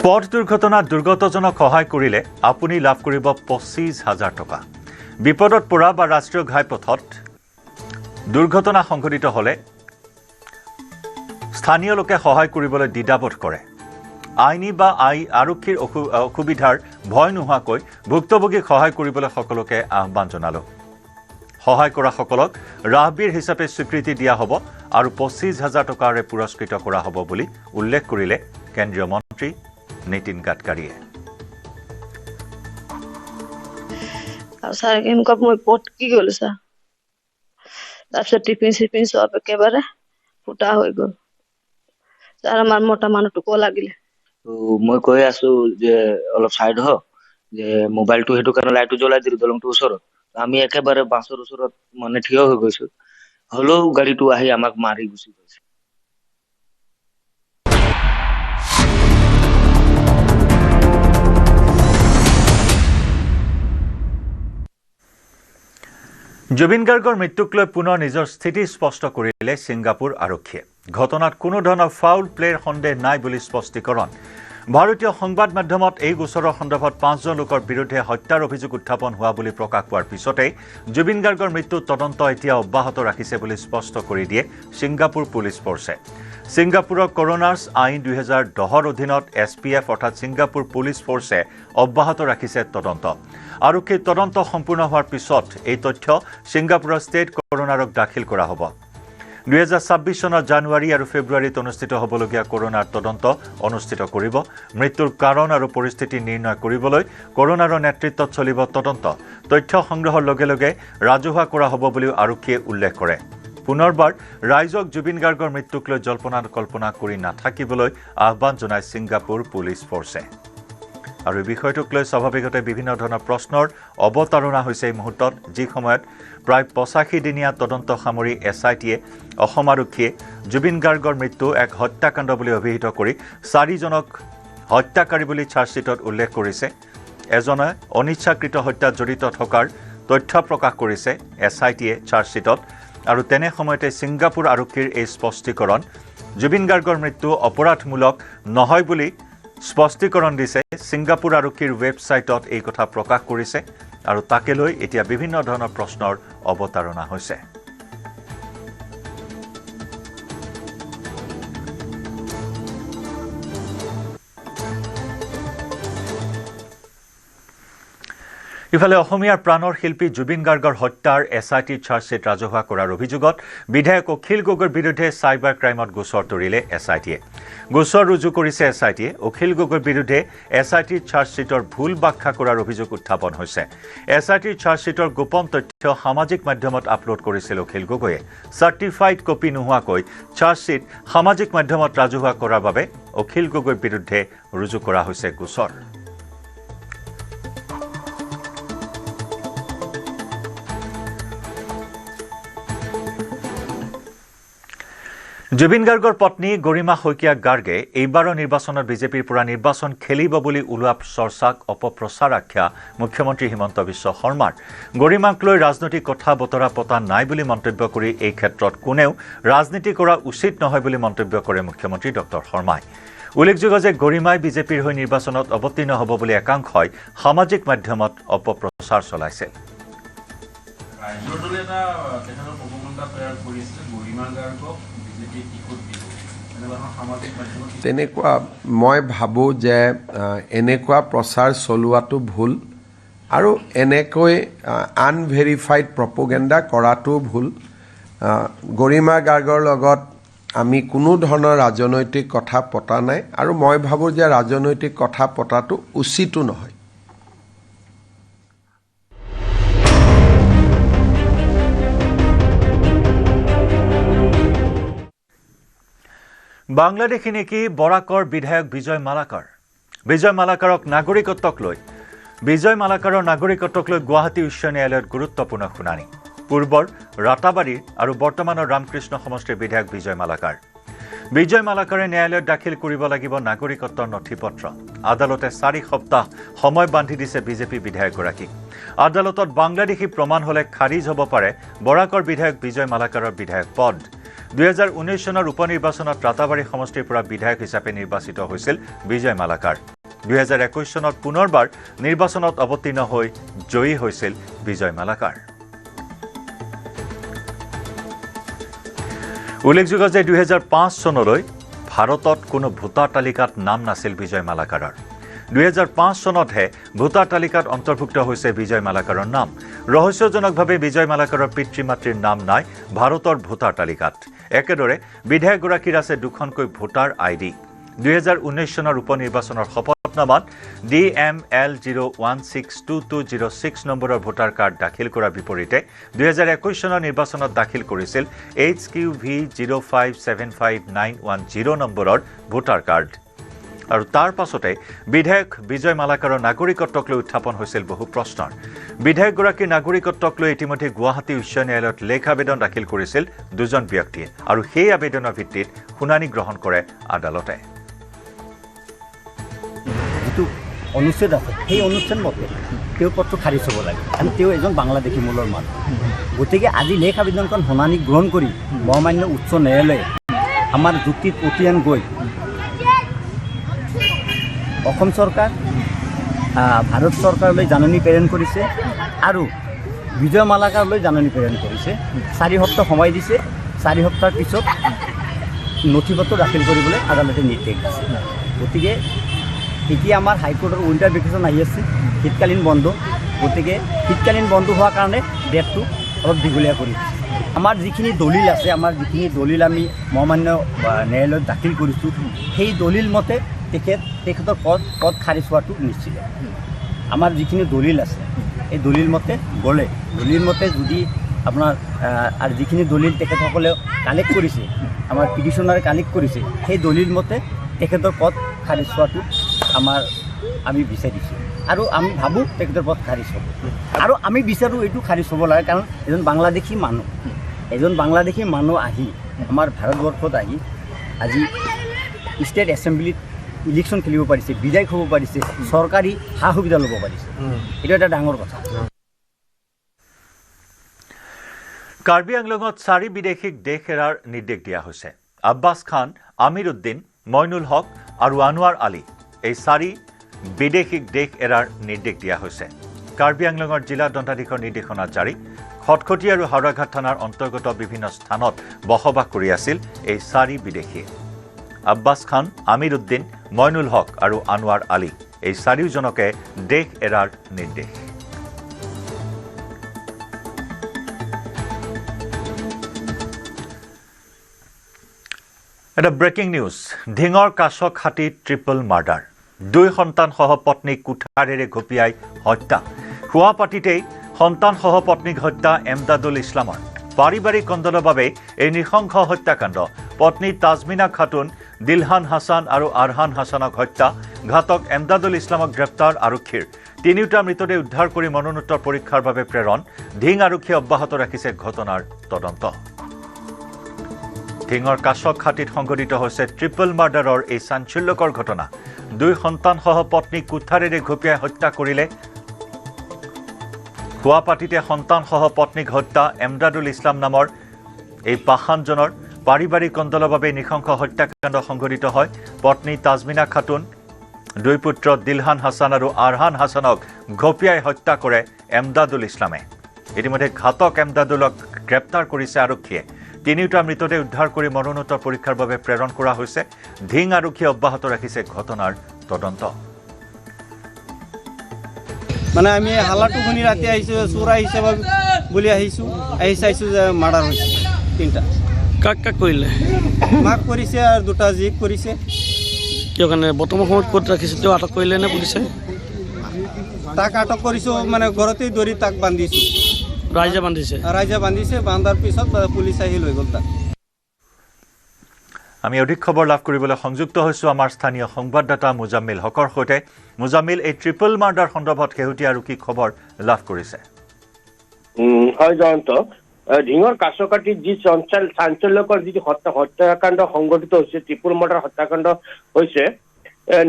পথ দুৰ্ঘটনাত দুৰ্গতজনক সহায় কৰিলে আপুনি লাভ কৰিব 25,000 টকা। বিপদত পৰা বা ৰাষ্ট্ৰীয় ঘাইপথত দুৰ্ঘটনা সংঘটিত হ'লে স্থানীয় লোকে সহায় কৰিবলৈ দ্বিধাবোধ কৰে। আইনী বা আৰক্ষীৰ অসুবিধাৰ ভয় নোহোৱাকৈ ভুক্তভোগীক সহায় কৰিবলৈ সকলোকে আহ্বান জনালোঁ। সহায় কৰাসকলক ৰাহবীৰ হিচাপে স্বীকৃতি দিয়া হ'ব আৰু 25,000 টকাৰে পুৰস্কৃত কৰা হ'ব বুলি উল্লেখ কৰিলে কেন্দ্ৰীয় মন্ত্ৰী নীতিন গাডকাৰীয়ে। ছাৰ কেনেকুৱা মই পটকি গ'লো ছাৰ, তাৰপিছত টিফিন চিফিন চব একেবাৰে ফুটা হৈ গ'ল ছাৰ। আমাৰ মতা মানুহটোকো লাগিলে। মই কৈ আছো যে অলপ চাইড হ, যে মোবাইলটো সেইটো কাৰণে লাইটটো জ্বলাই দিলো দলংটোৰ ওচৰত। আমি একেবাৰে বাছৰ ওচৰত মানে থিয় হৈ গৈছো, হ'লেও গাড়ীটো আহি আমাক মাৰি গুচি গৈছে। জুবিন গাৰ্গৰ মৃত্যুক লৈ পুনৰ নিজৰ স্থিতি স্পষ্ট কৰিলে ছিংগাপুৰ আৰক্ষীয়ে। ঘটনাত কোনো ধৰণৰ ফাউল প্লেৰ সন্দেহ নাই বুলি স্পষ্টীকৰণ। ভাৰতীয় সংবাদ মাধ্যমত এই গোচৰৰ সন্দৰ্ভত 5জন লোকৰ বিৰুদ্ধে হত্যাৰ অভিযোগ উত্থাপন হোৱা বুলি প্ৰকাশ পোৱাৰ পিছতেই জুবিন গাৰ্গৰ মৃত্যুৰ তদন্ত এতিয়া অব্যাহত ৰাখিছে বুলি স্পষ্ট কৰি দিয়ে ছিংগাপুৰ পুলিচ ফৰ্চে। ছিংগাপুৰৰ কৰোনাৰ্ছ আইন 2010ৰ অধীনত SPF অৰ্থাৎ ছিংগাপুৰ পুলিচ ফৰ্চে অব্যাহত ৰাখিছে তদন্ত। আৰক্ষীৰ তদন্ত সম্পূৰ্ণ হোৱাৰ পিছত এই তথ্য ছিংগাপুৰৰ ষ্টেট কৰোনাৰক দাখিল কৰা হ'ব। 2026 চনৰ জানুৱাৰী আৰু ফেব্ৰুৱাৰীত অনুষ্ঠিত হ'বলগীয়া কৰোনাৰ তদন্ত অনুষ্ঠিত কৰিব। মৃত্যুৰ কাৰণ আৰু পৰিস্থিতি নিৰ্ণয় কৰিবলৈ কৰোনাৰৰ নেতৃত্বত চলিব তদন্ত। তথ্য সংগ্ৰহৰ লগে লগে ৰাজহুৱা কৰা হ'ব বুলিও আৰক্ষীয়ে উল্লেখ কৰে। পুনৰবাৰ ৰাইজক জুবিন গাৰ্গৰ মৃত্যুক লৈ জল্পনা কল্পনা কৰি নাথাকিবলৈ আহ্বান জনায় ছিংগাপুৰ পুলিচ ফৰ্চে। আৰু এই বিষয়টোক লৈ স্বাভাৱিকতে বিভিন্ন ধৰণৰ প্ৰশ্নৰ অৱতাৰণা হৈছে এই মুহূৰ্তত, যি সময়ত প্ৰায় 85 দিনীয়া তদন্ত সামৰি SITয়ে অসম আৰক্ষীয়ে জুবিন গাৰ্গৰ মৃত্যু এক হত্যাকাণ্ড বুলি অভিহিত কৰি 4জনক হত্যাকাৰী বুলি চাৰ্জশ্বিটত উল্লেখ কৰিছে। এজনে অনিচ্ছাকৃত হত্যাত জড়িত থকাৰ তথ্য প্ৰকাশ কৰিছে SITয়ে চাৰ্জশ্বিটত। আৰু তেনে সময়তে ছিংগাপুৰ আৰক্ষীৰ এই স্পষ্টীকৰণ, জুবিন গাৰ্গৰ মৃত্যু অপৰাধমূলক নহয় বুলি স্পষ্টীকৰণ দিছে। ছিংগাপুৰ আৰক্ষীৰ ৱেবছাইটত এই কথা প্ৰকাশ কৰিছে আৰু তাকে লৈ এতিয়া বিভিন্ন ধৰণৰ প্ৰশ্নৰ অৱতাৰণা হৈছে। ইফালে অসমীয়াৰ প্ৰাণৰ শিল্পী জুবিন গাৰ্গৰ হত্যাৰ SITৰ চাৰ্জশ্বিট ৰাজহুৱা কৰাৰ অভিযোগত বিধায়ক অখিল গগৈৰ বিৰুদ্ধে চাইবাৰ ক্ৰাইমত গোচৰ তৰিলে SITয়ে। গোচৰ ৰুজু কৰিছে SITয়ে। অখিল গগৈৰ বিৰুদ্ধে SITৰ চাৰ্জশ্বিটৰ ভুল ব্যাখ্যা কৰাৰ অভিযোগ উত্থাপন হৈছে। SITৰ চাৰ্জশ্বিটৰ গোপন তথ্য সামাজিক মাধ্যমত আপলোড কৰিছিল অখিল গগৈয়ে। চাৰ্টিফাইড কপি নোহোৱাকৈ চাৰ্জশ্বিট সামাজিক মাধ্যমত ৰাজহুৱা কৰাৰ বাবে অখিল গগৈৰ বিৰুদ্ধে ৰুজু কৰা হৈছে গোচৰ। জুবিন গাৰ্গৰ পত্নী গৰিমা শইকীয়া গাৰ্গে এইবাৰৰ নিৰ্বাচনত বিজেপিৰ পৰা নিৰ্বাচন খেলিব বুলি ওলোৱা চৰ্চাক অপপ্ৰচাৰ আখ্যা মুখ্যমন্ত্ৰী হিমন্ত বিশ্ব শৰ্মাৰ। গৰিমাক লৈ ৰাজনৈতিক কথা বতৰা পতা নাই বুলি মন্তব্য কৰি এই ক্ষেত্ৰত কোনেও ৰাজনীতি কৰা উচিত নহয় বুলি মন্তব্য কৰে মুখ্যমন্ত্ৰী ডক্টৰ শৰ্মাই। উল্লেখযোগ্য যে গৰিমাই বিজেপিৰ হৈ নিৰ্বাচনত অৱতীৰ্ণ হ'ব বুলি একাংশই সামাজিক মাধ্যমত অপপ্ৰচাৰ চলাইছিল। তেনেকুৱা মই ভাবোঁ যে এনেকুৱা প্ৰচাৰ চলোৱাটো ভুল আৰু এনেকৈ আনভেৰিফাইড প্ৰপোগেণ্ডা কৰাটো ভুল। গৰিমা গাৰ্গৰ লগত আমি কোনো ধৰণৰ ৰাজনৈতিক কথা পতা নাই আৰু মই ভাবোঁ যে ৰাজনৈতিক কথা পতাটো উচিতো নহয়। বাংলাদেশী নেকি বৰাকৰ বিধায়ক বিজয় মালাকাৰ। বিজয় মালাকাৰৰ নাগৰিকত্বক লৈ গুৱাহাটী উচ্চ ন্যায়ালয়ত গুৰুত্বপূৰ্ণ শুনানি। পূৰ্বৰ ৰাতাবাৰীৰ আৰু বৰ্তমানৰ ৰামকৃষ্ণ সমষ্টিৰ বিধায়ক বিজয় মালাকাৰ। বিজয় মালাকাৰে ন্যায়ালয়ত দাখিল কৰিব লাগিব নাগৰিকত্বৰ নথি পত্ৰ। আদালতে 4 সপ্তাহ সময় বান্ধি দিছে বিজেপি বিধায়কগৰাকীক। আদালতত বাংলাদেশী প্ৰমাণ হ'লে খাৰিজ হ'ব পাৰে বৰাকৰ বিধায়ক বিজয় মালাকাৰৰ বিধায়ক পদ। 2019 চনৰ উপ নিৰ্বাচনত ৰাতাবাৰী সমষ্টিৰ পৰা বিধায়ক হিচাপে নিৰ্বাচিত হৈছিল বিজয় মালাকাৰ। 2021 চনত পুনৰবাৰ নিৰ্বাচনত অৱতীৰ্ণ হৈ জয়ী হৈছিল বিজয় মালাকাৰ। উল্লেখযোগ্য যে 2005 চনলৈ ভাৰতত কোনো ভোটাৰ তালিকাত নাম নাছিল বিজয় মালাকাৰৰ। 2005 চনতহে ভোটাৰ তালিকাত অন্তৰ্ভুক্ত হৈছে বিজয় মালাকাৰৰ নাম। ৰহস্যজনকভাৱে বিজয় মালাকাৰৰ পিতৃ মাতৃৰ নাম নাই ভাৰতৰ ভোটাৰ তালিকাত। একেদৰে বিধায়কগৰাকীৰ আছে দুখনকৈ ভোটাৰ আইডি। 2019 চনৰ উপ নিৰ্বাচনৰ শপতনামাত DML01622006 নম্বৰৰ ভোটাৰ কাৰ্ড দাখিল কৰাৰ বিপৰীতে 2021 চনৰ নিৰ্বাচনত দাখিল কৰিছিল HQV0575910 নম্বৰৰ ভোটাৰ কাৰ্ড। আৰু তাৰ পাছতে বিধায়ক বিজয় মালাকাৰৰ নাগৰিকত্বক লৈ উত্থাপন হৈছিল বহু প্ৰশ্নৰ। বিধায়কগৰাকীৰ নাগৰিকত্বক লৈ ইতিমধ্যে গুৱাহাটী উচ্চ ন্যায়ালয়ত লেখ আবেদন দাখিল কৰিছিল দুজন ব্যক্তিয়ে আৰু সেই আবেদনৰ ভিত্তিত শুনানি গ্ৰহণ কৰে আদালতে। যিটো অনুচ্ছেদ আছে সেই অনুচ্ছেদ মতে তেওঁৰ পদটো খাৰিজ হ'ব লাগে কাৰণ তেওঁ এজন বাংলাদেশী মূলৰ মানুহ। গতিকে আজি লেখ আবেদনখন শুনানি গ্ৰহণ কৰি মহামান্য উচ্চ ন্যায়ালয়ে আমাৰ যুক্তিত পতিয়ন গৈ অসম চৰকাৰ ভাৰত চৰকাৰলৈ জাননী প্ৰেৰণ কৰিছে আৰু বিজয় মালাকাৰলৈ জাননী প্ৰেৰণ কৰিছে। 4 সপ্তাহ সময় দিছে। 4 সপ্তাহৰ পিছত নথিপত্ৰ দাখিল কৰিবলৈ আদালতে নিৰ্দেশ দিছে। গতিকে এতিয়া আমাৰ হাইকোৰ্টৰ উইণ্টাৰ ভেকেশ্যন আহি আছে, শীতকালীন বন্ধ। গতিকে শীতকালীন বন্ধ হোৱাৰ কাৰণে ডেটটো অলপ দীঘলীয়া কৰি দিছে। আমাৰ যিখিনি দলিল আছে, আমাৰ যিখিনি দলিল আমি মহামান্য ন্যায়ালয়ত দাখিল কৰিছোঁ, সেই দলিল মতে তেখেতৰ পদ খাৰিজ হোৱাটো নিশ্চিত। আমাৰ যিখিনি দলিল আছে এই দলিল মতে গ'লে, দলিল মতে যদি আপোনাৰ আৰু যিখিনি দলিল তেখেতসকলে কালেক্ট কৰিছে, আমাৰ পিটিশ্যনাৰে কালেক্ট কৰিছে, সেই দলিল মতে তেখেতৰ পদ খাৰিজ হোৱাটো আমি বিচাৰিছোঁ আৰু আমি ভাবোঁ তেখেতৰ পদ খাৰিজ হ'ব। আৰু আমি বিচাৰোঁ এইটো খাৰিজ হ'ব লাগে কাৰণ এজন বাংলাদেশী মানুহ আহি আমাৰ ভাৰতবৰ্ষত আহি আজি ষ্টেট এছেম্বলিত ইলেকশ্যন খেলিব পাৰিছে, বিধায়ক হ'ব পাৰিছে, চৰকাৰী সা সুবিধা ল'ব পাৰিছে। এইটো এটা ডাঙৰ কথা। কাৰ্বি আংলঙত 4 বিদেশীক দেশ এৰাৰ নিৰ্দেশ দিয়া হৈছে। আব্বাছ খান, আমিৰ উদ্দিন, মইনুল হক আৰু আনোৱাৰ আলী, এই 4 বিদেশীক দেশ এৰাৰ নিৰ্দেশ দিয়া হৈছে। কাৰ্বি আংলঙৰ জিলা দণ্ডাধীশৰ নিৰ্দেশনা জাৰি। খটখটি আৰু হাওৰাঘাট থানাৰ অন্তৰ্গত বিভিন্ন স্থানত বসবাস কৰি আছিল এই 4 বিদেশী। আব্বাছ খান, আমিৰ উদ্দিন, মইনুল হক আৰু আনোৱাৰ আলী, এই 4জনকে দেশ এৰাৰ নিৰ্দেশ। এটা ব্ৰেকিং নিউজ। ধিঙৰ কাছক হাতীত ট্ৰিপল মাৰ্ডাৰ। 2 সন্তানসহ পত্নীক কুঠাৰেৰে ঘপিয়াই হত্যা। শোৱা পাতিতেই সন্তানসহ পত্নীক হত্যা এমদাদুল ইছলামৰ। পাৰিবাৰিক কন্দলৰ বাবে এই নৃশংস হত্যাকাণ্ড। পত্নী তাজমিনা খাতুন, দিলহান হাছান আৰু আৰহান হাছানক হত্যা। ঘাতক এমদাদুল ইছলামক গ্ৰেপ্তাৰ আৰক্ষীৰ। 3টা মৃতদেহ উদ্ধাৰ কৰি মৰণোত্তৰ পৰীক্ষাৰ বাবে প্ৰেৰণ। ধিং আৰক্ষীয়ে অব্যাহত ৰাখিছে ঘটনাৰ তদন্ত। ধিঙৰ কাছক হাতীত সংঘটিত হৈছে ট্ৰিপল মাৰ্ডাৰৰ এই চাঞ্চল্যকৰ ঘটনা। 2 সন্তানসহ পত্নীক কুঠাৰেৰে ঘপিয়াই হত্যা কৰিলে। শোৱা পাতিতে সন্তানসহ পত্নীক হত্যা এমদাদুল ইছলাম নামৰ এই পাষাণজনৰ। পাৰিবাৰিক কন্দলৰ বাবে নৃশংস হত্যাকাণ্ড সংঘটিত হয়। পত্নী তাজমিনা খাতুন, 2 পুত্ৰ দিলহান হাছান আৰু আৰহান হাছানক ঘপিয়াই হত্যা কৰে এমদাদুল ইছলামে। ইতিমধ্যে ঘাতক এমদাদুলক গ্ৰেপ্তাৰ কৰিছে আৰক্ষীয়ে। 3টা মৃতদেহ উদ্ধাৰ কৰি মৰণোত্তৰ পৰীক্ষাৰ বাবে প্ৰেৰণ কৰা হৈছে। ধিং আৰক্ষীয়ে অব্যাহত ৰাখিছে ঘটনাৰ তদন্ত। মানে আমি হাল্লাটো শুনি ৰাতি আহিছোঁ, চোৰ আহিছে বুলি আহিছোঁ, আহি চাইছোঁ যে মাৰ্ডাৰ হৈছে 3টা। কাক কৰিলে? মাক কৰিছে আৰু 2টা জীক কৰিছে। কিয় কাৰণে বৰ্তমান সময়ত ক'ত ৰাখিছে? তেওঁ আটক কৰিলে নে পুলিচে? তাক আটক কৰিছোঁ, মানে ঘৰতেই ধৰি তাক বান্ধিছোঁ। ৰাইজে বান্ধিছে। বান্ধাৰ পিছত পুলিচ আহি লৈ গ'ল তাক। আমি অধিক খবৰ লাভ কৰিবলৈ সংযুক্ত হৈছোঁ আমাৰ স্থানীয় সংবাদদাতা মুজাম্মিল হকৰ সৈতে। মুজাম্মিল, এই ট্ৰিপল মাৰ্ডাৰ সন্দৰ্ভত শেহতীয়া আৰু কি খবৰ লাভ কৰিছে? হয় জয়ন্ত, ধিঙৰ কাছকাটিত যি চাঞ্চল্যকৰ যি হত্যাকাণ্ড সংঘটিত হৈছে, ট্ৰিপল মাৰ্ডাৰ হত্যাকাণ্ড হৈছে।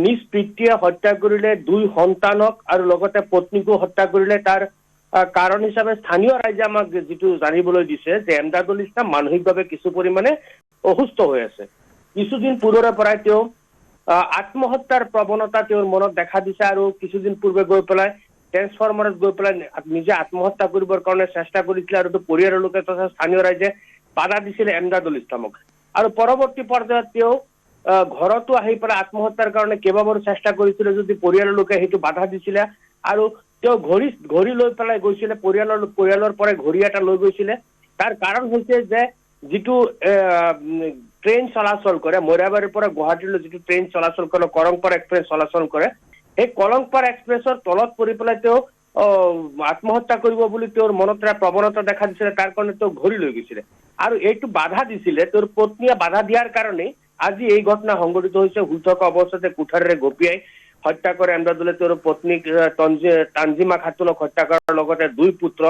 নিজ পিতৃয়ে হত্যা কৰিলে 2 সন্তানক আৰু লগতে পত্নীকো হত্যা কৰিলে। তাৰ কাৰণ হিচাপে স্থানীয় ৰাইজে আমাক যিটো জানিবলৈ দিছে যে এমদাদুল ইছলাম মানসিকভাৱে কিছু পৰিমাণে অসুস্থ হৈ আছে। কিছুদিন পূৰ্বৰে পৰাই তেওঁ আত্মহত্যাৰ প্ৰৱণতা তেওঁৰ মনত দেখা দিছে আৰু কিছুদিন পূৰ্বে গৈ পেলাই ট্ৰেন্সফৰ্মাৰত গৈ পেলাই নিজে আত্মহত্যা কৰিবৰ কাৰণে চেষ্টা কৰিছিলে আৰু পৰিয়ালৰ লোকে তথা স্থানীয় ৰাইজে বাধা দিছিলে এমদাদুল ইছলামক। আৰু পৰৱৰ্তী পৰ্যায়ত তেওঁ ঘৰতো আহি পেলাই আত্মহত্যাৰ কাৰণে কেইবাবাৰো চেষ্টা কৰিছিলে যদি পৰিয়ালৰ লোকে সেইটো বাধা দিছিলে আৰু তেওঁ ঘড়ী লৈ পেলাই গৈছিলে পৰিয়ালৰ পৰাই ঘড়ী এটা লৈ গৈছিলে তাৰ কাৰণ হৈছে যে যিটো ট্ৰেইন চলাচল কৰে মৰিয়াবাৰীৰ পৰা গুৱাহাটীলৈ যিটো ট্ৰেইন চলাচল কৰে কৰংপাৰা এক্সপ্ৰেছ চলাচল কৰে সেই কৰংপাৰা এক্সপ্ৰেছৰ তলত পৰি পেলাই তেওঁ আত্মহত্যা কৰিব বুলি তেওঁৰ মনত প্ৰৱণতা দেখা দিছিলে তাৰ কাৰণে তেওঁ ঘড়ী লৈ গৈছিলে আৰু এইটো বাধা দিছিলে তেওঁৰ পত্নীয়ে বাধা দিয়াৰ কাৰণে আজি এই ঘটনা সংঘটিত হৈছে শুই থকা অৱস্থাতে কোঠাৰেৰে গপিয়াই হত্যা কৰে এমদাদুলে তেওঁৰ পত্নীক তানজিমা খাতুনক হত্যা কৰাৰ লগতে দুই পুত্ৰ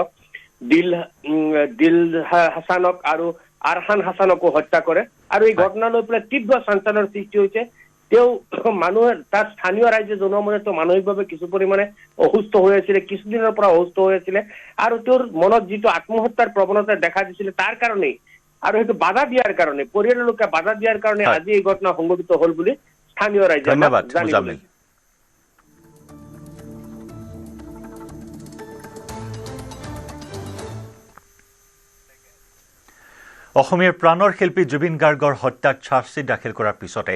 দিল হাছানক আৰু আৰহান হাছানকো হত্যা কৰে আৰু এই ঘটনা লৈ পেলাই তীব্ৰ চাঞ্চল্যৰ সৃষ্টি হৈছে তেওঁ মানুহে তাত স্থানীয় ৰাইজে জনোৱা মতে তেওঁ মানসিকভাৱে কিছু পৰিমাণে অসুস্থ হৈ আছিলে কিছুদিনৰ পৰা অসুস্থ হৈ আছিলে আৰু তেওঁৰ মনত যিটো আত্মহত্যাৰ প্ৰৱণতা দেখা দিছিলে তাৰ কাৰণেই আৰু সেইটো বাধা দিয়াৰ কাৰণে পৰিয়ালৰ লোকে বাধা দিয়াৰ কাৰণে আজি এই ঘটনা সংঘটিত হল বুলি স্থানীয় ৰাইজে জানিলে অসমীয়াৰ প্ৰাণৰ শিল্পী জুবিন গাৰ্গৰ হত্যাত চাৰ্জশ্বিট দাখিল কৰাৰ পিছতে